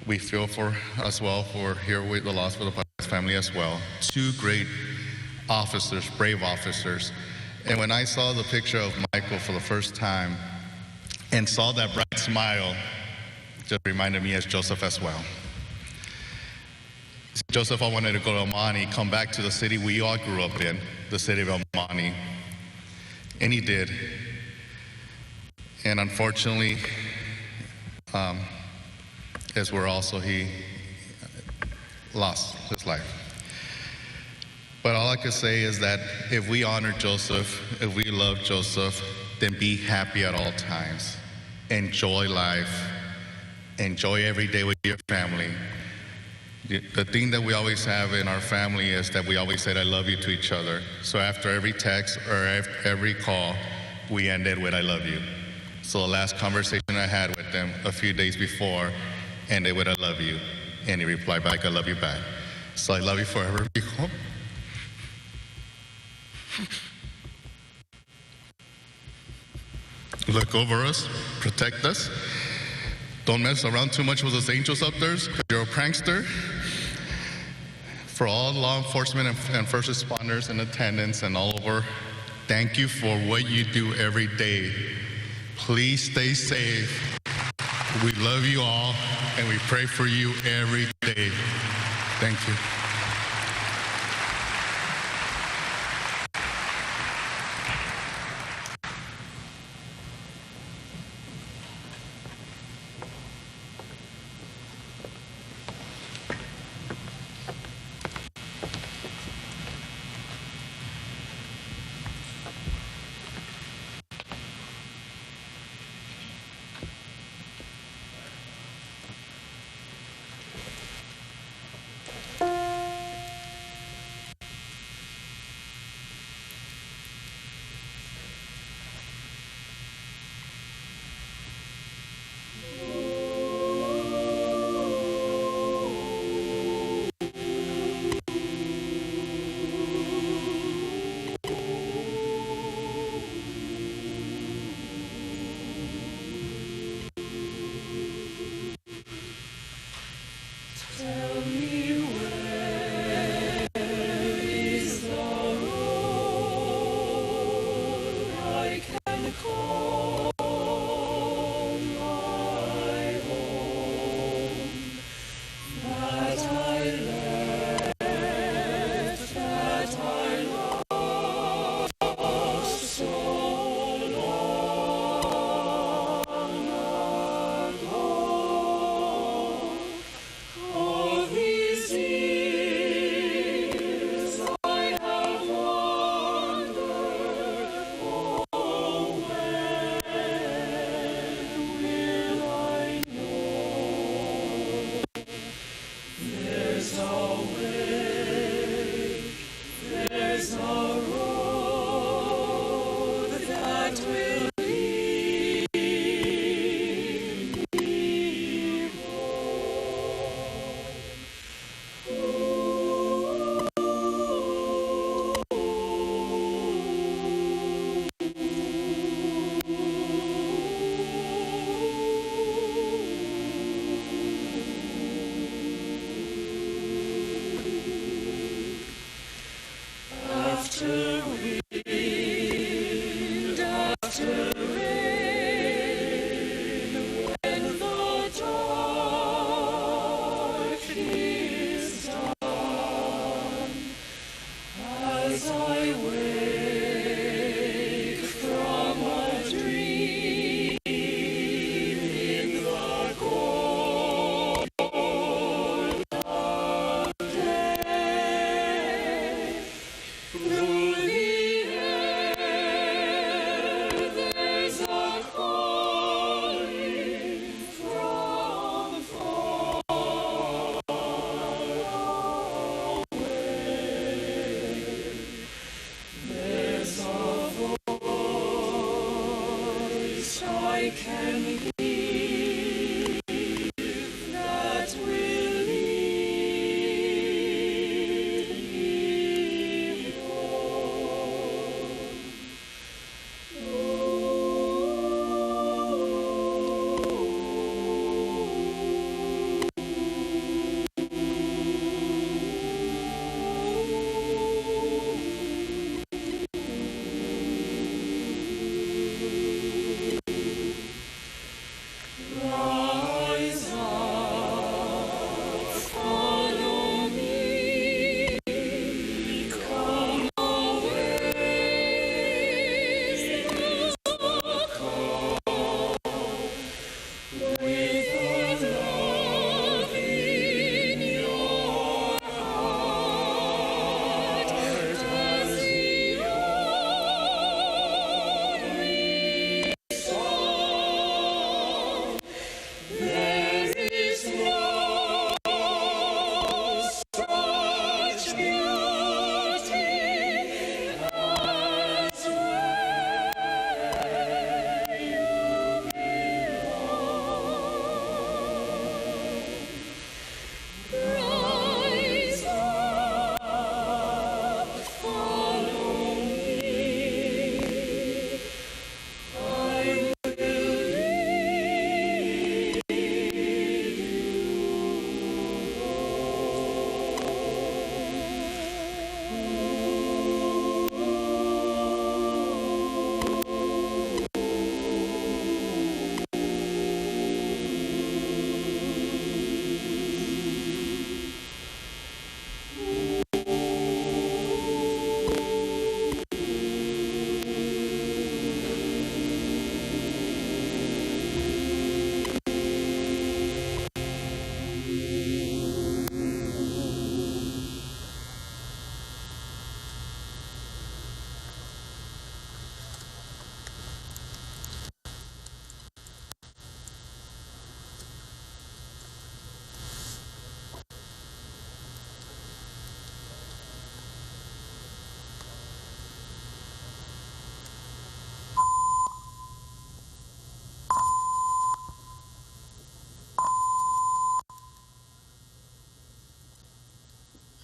Speaker 17: We feel for as well for here with the loss for the family as well. Two great officers, brave officers. And when I saw the picture of Michael for the first time and saw that bright smile, just reminded me as Joseph as well. Joseph, I wanted to go to El Monte, come back to the city we all grew up in, the city of El Monte. And he did. And unfortunately, as we're also, he lost his life. But all I can say is that if we honor Joseph, if we love Joseph, then be happy at all times. Enjoy life. Enjoy every day with your family. The thing that we always have in our family is that we always say, I love you to each other. So after every text or every call, we end it with, I love you. So the last conversation I had with them a few days before ended with, I love you. And he replied back, I love you back. So I love you forever, hijo. look over us, protect us. Don't mess around too much with those angels up there, because you're a prankster. For all law enforcement and first responders in attendance and all over, thank you for what you do every day. Please stay safe. We love you all, and we pray for you every day. Thank you.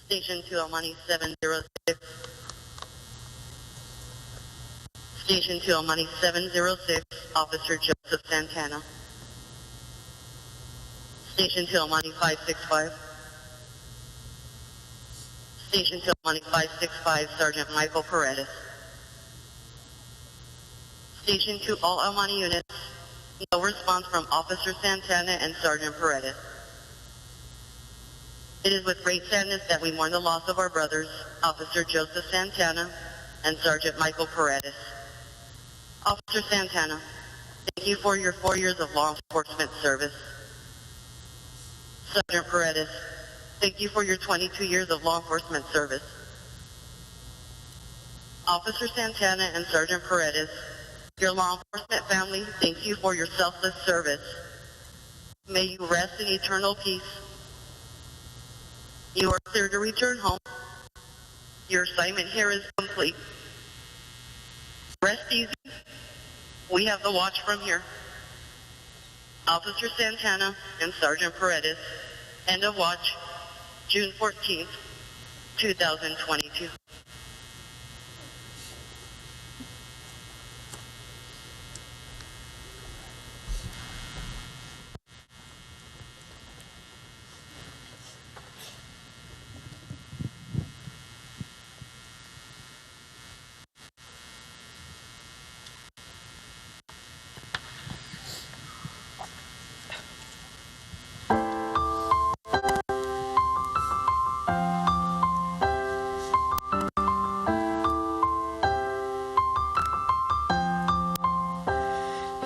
Speaker 18: Station 2 Almani 706. Station 2 Almani 706, Officer Joseph Santana. Station 2 Almani 565. Station 2 Almani 565, Sergeant Michael Paredes. Station 2 all Almani units, no response from Officer Santana and Sergeant Paredes. It is with great sadness that we mourn the loss of our brothers, Officer Joseph Santana and Sergeant Michael Paredes. Officer Santana, thank you for your 4 years of law enforcement service. Sergeant Paredes, thank you for your 22 years of law enforcement service. Officer Santana and Sergeant Paredes, your law enforcement family, thank you for your selfless service. May you rest in eternal peace. You are clear to return home. Your assignment here is complete. Rest easy. We have the watch from here. Officer Santana and Sergeant Paredes, end of watch, June 14th, 2022.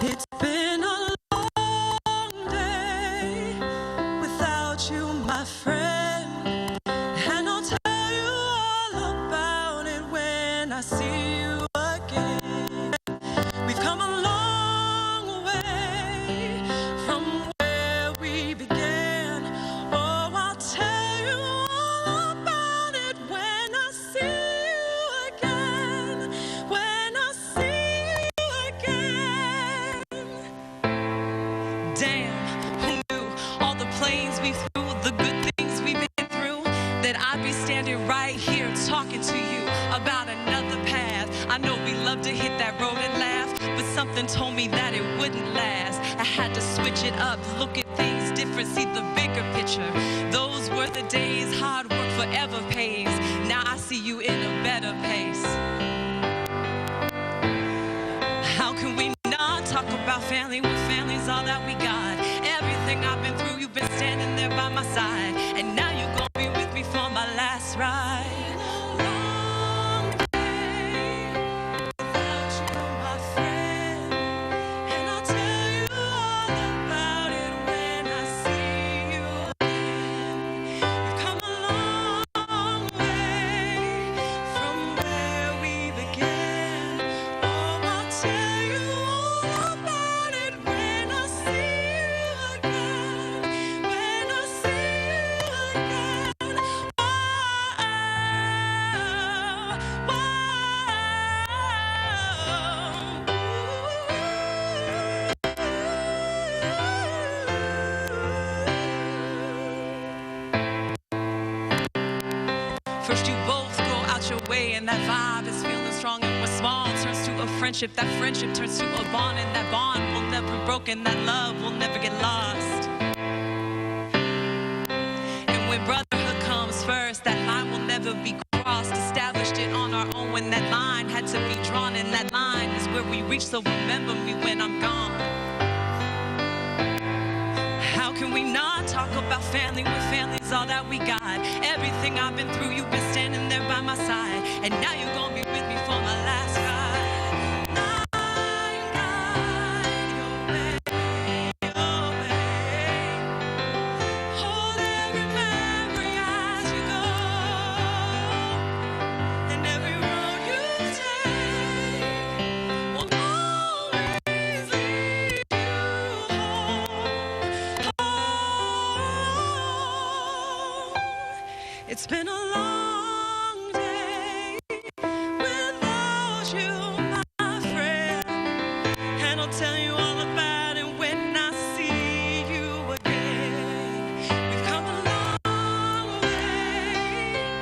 Speaker 19: It's been a long day without you, my friend, and I'll tell you all about it when I see you again. We've come a long way from where we began. Oh, I'll tell you all about it when I see you again. When I see you again. Damn, who knew all the planes we flew, the good things we've been through, that I'd be standing right here talking to you about another path. I know we love to hit that road and laugh, but something told me that it wouldn't last. I had to switch it up, look at things different, see the bigger picture. Those were the days, hard work forever pays. Now I see you in a better pace. How can we not talk about family when family's all that we got? Everything I've been through, you've been standing there by my side, and now you're gonna be with me for my last ride. Long day without you, my friend, and I'll tell you all about it when I see you again. We've come a long way from where we began. Oh, I'll tell you all about it when I see you again. When I see you again. First you both go out your way and that vibe is feeling strong, and what's small turns to a friendship, that friendship turns to a bond, and that bond will never be broken, that love will never get lost. And when brotherhood comes first, that line will never be crossed. Established it on our own when that line had to be drawn, and that line is where we reach, so remember me when I'm gone. How can we not talk about family when family's all that we got? Everything I've been through, you've been standing there by my side, and now you're gonna be with me for my last ride. Guide your way. Hold every memory as you go, and every road you take will always lead you home. It's been a long day without you, my friend, and I'll tell you all about it when I see you again. We've come a long way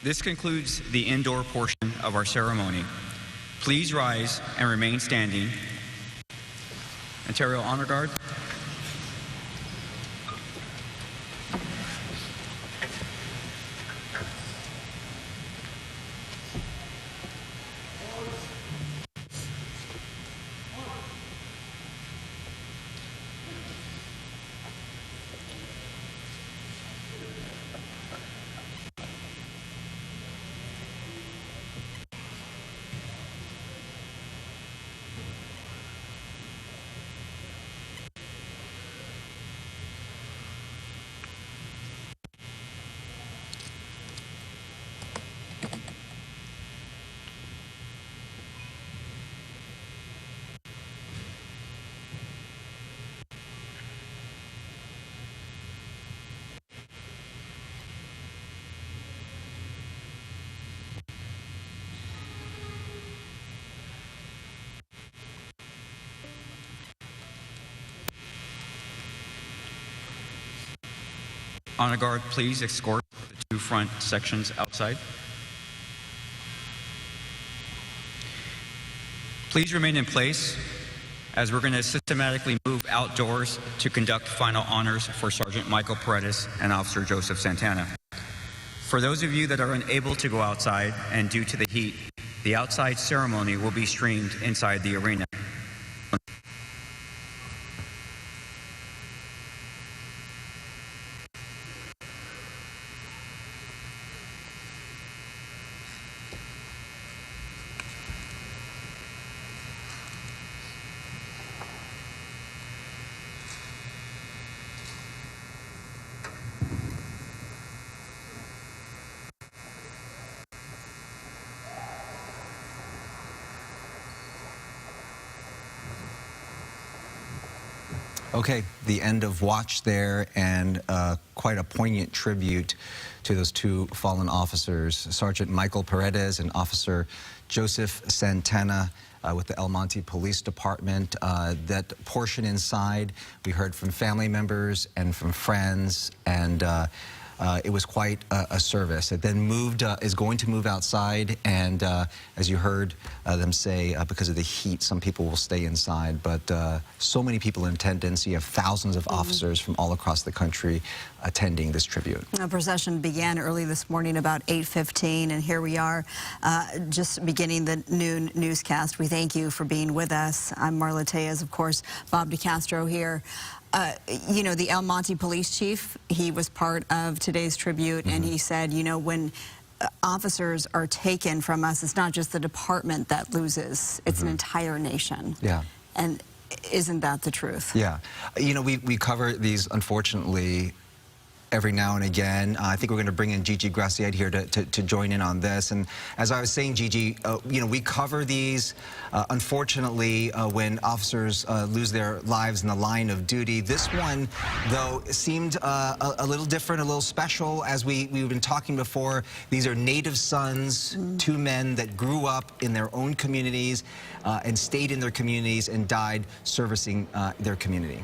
Speaker 8: This concludes the indoor portion of our ceremony. Please rise and remain standing. Ontario Honor Guard. Honor Guard, please escort the two front sections outside. Please remain in place as we're going to systematically move outdoors to conduct final honors for Sergeant Michael Paredes and Officer Joseph Santana. For those of you that are unable to go outside and due to the heat, the outside ceremony will be streamed inside the arena.
Speaker 20: Okay, the end of Watch there, and quite a poignant tribute to those two fallen officers, Sergeant Michael Paredes and Officer Joseph Santana with the El Monte Police Department. That portion inside, we heard from family members and from friends, and it was quite a service. It then is going to move outside, and as you heard them say, because of the heat, some people will stay inside, but so many people in attendance. You have thousands of officers from all across the country attending this tribute.
Speaker 21: The procession began early this morning about 8:15, and here we are just beginning the noon newscast. We thank you for being with us. I'm Marla Tejas, of course, Bob DeCastro here. You know, the El Monte police chief, he was part of today's tribute, and he said, you know, when officers are taken from us, it's not just the department that loses, it's an entire nation.
Speaker 20: Yeah.
Speaker 21: And isn't that the truth?
Speaker 20: Yeah. You know, we cover these, unfortunately, every now and again. I think we're going to bring in Gigi Graciette here to join in on this. And as I was saying, Gigi, you know, we cover these, unfortunately, when officers lose their lives in the line of duty. This one, though, seemed a little different, a little special. As we've been talking before, these are native sons, two men that grew up in their own communities and stayed in their communities and died servicing their community.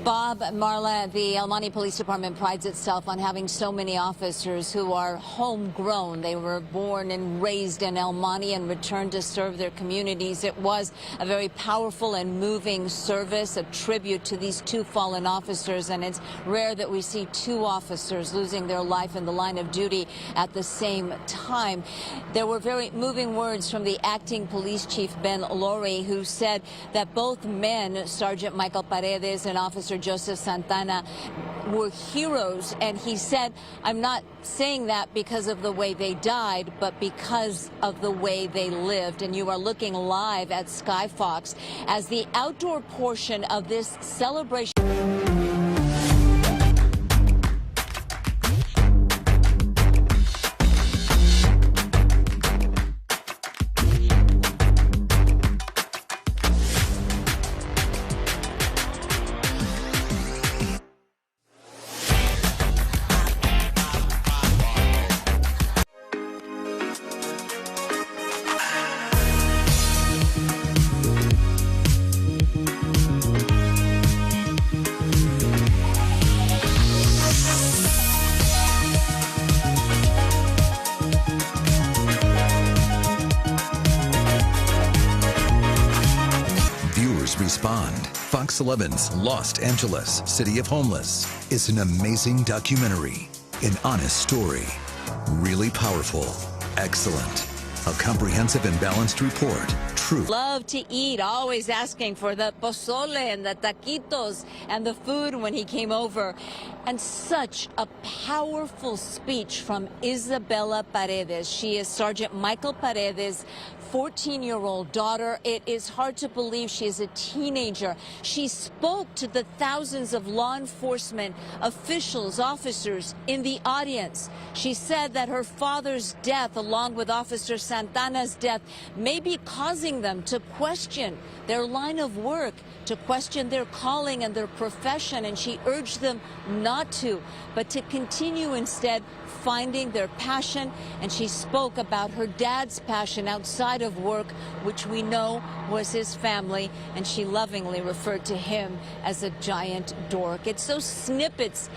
Speaker 7: Bob, Marla, the El Monte Police Department prides itself on having so many officers who are homegrown. They were born and raised in El Monte and returned to serve their communities. It was a very powerful and moving service, a tribute to these two fallen officers, and it's rare that we see two officers losing their life in the line of duty at the same time. There were very moving words from the acting police chief, Ben Laurie, who said that both men, Sergeant Michael Paredes and Officer Joseph Santana, were heroes, and he said, I'm not saying that because of the way they died, but because of the way they lived. And you are looking live at Sky Fox as the outdoor portion of this celebration.
Speaker 3: respond. Fox 11's Lost Angeles, City of Homeless is an amazing documentary, an honest story, really powerful, excellent, a comprehensive and balanced report. True.
Speaker 7: Love to eat, always asking for the pozole and the taquitos and the food when he came over. And such a powerful speech from Isabella Paredes. She is Sergeant Michael Paredes' 14-year-old daughter. It is hard to believe she is a teenager. She spoke to the thousands of law enforcement officials, officers in the audience. She said that her father's death, along with Officer Santana's death, may be causing them to question their line of work, to question their calling and their profession, and she urged them not to, but to continue instead finding their passion. And she spoke about her dad's passion outside of work, which we know was his family, and she lovingly referred to him as a giant dork. It's those snippets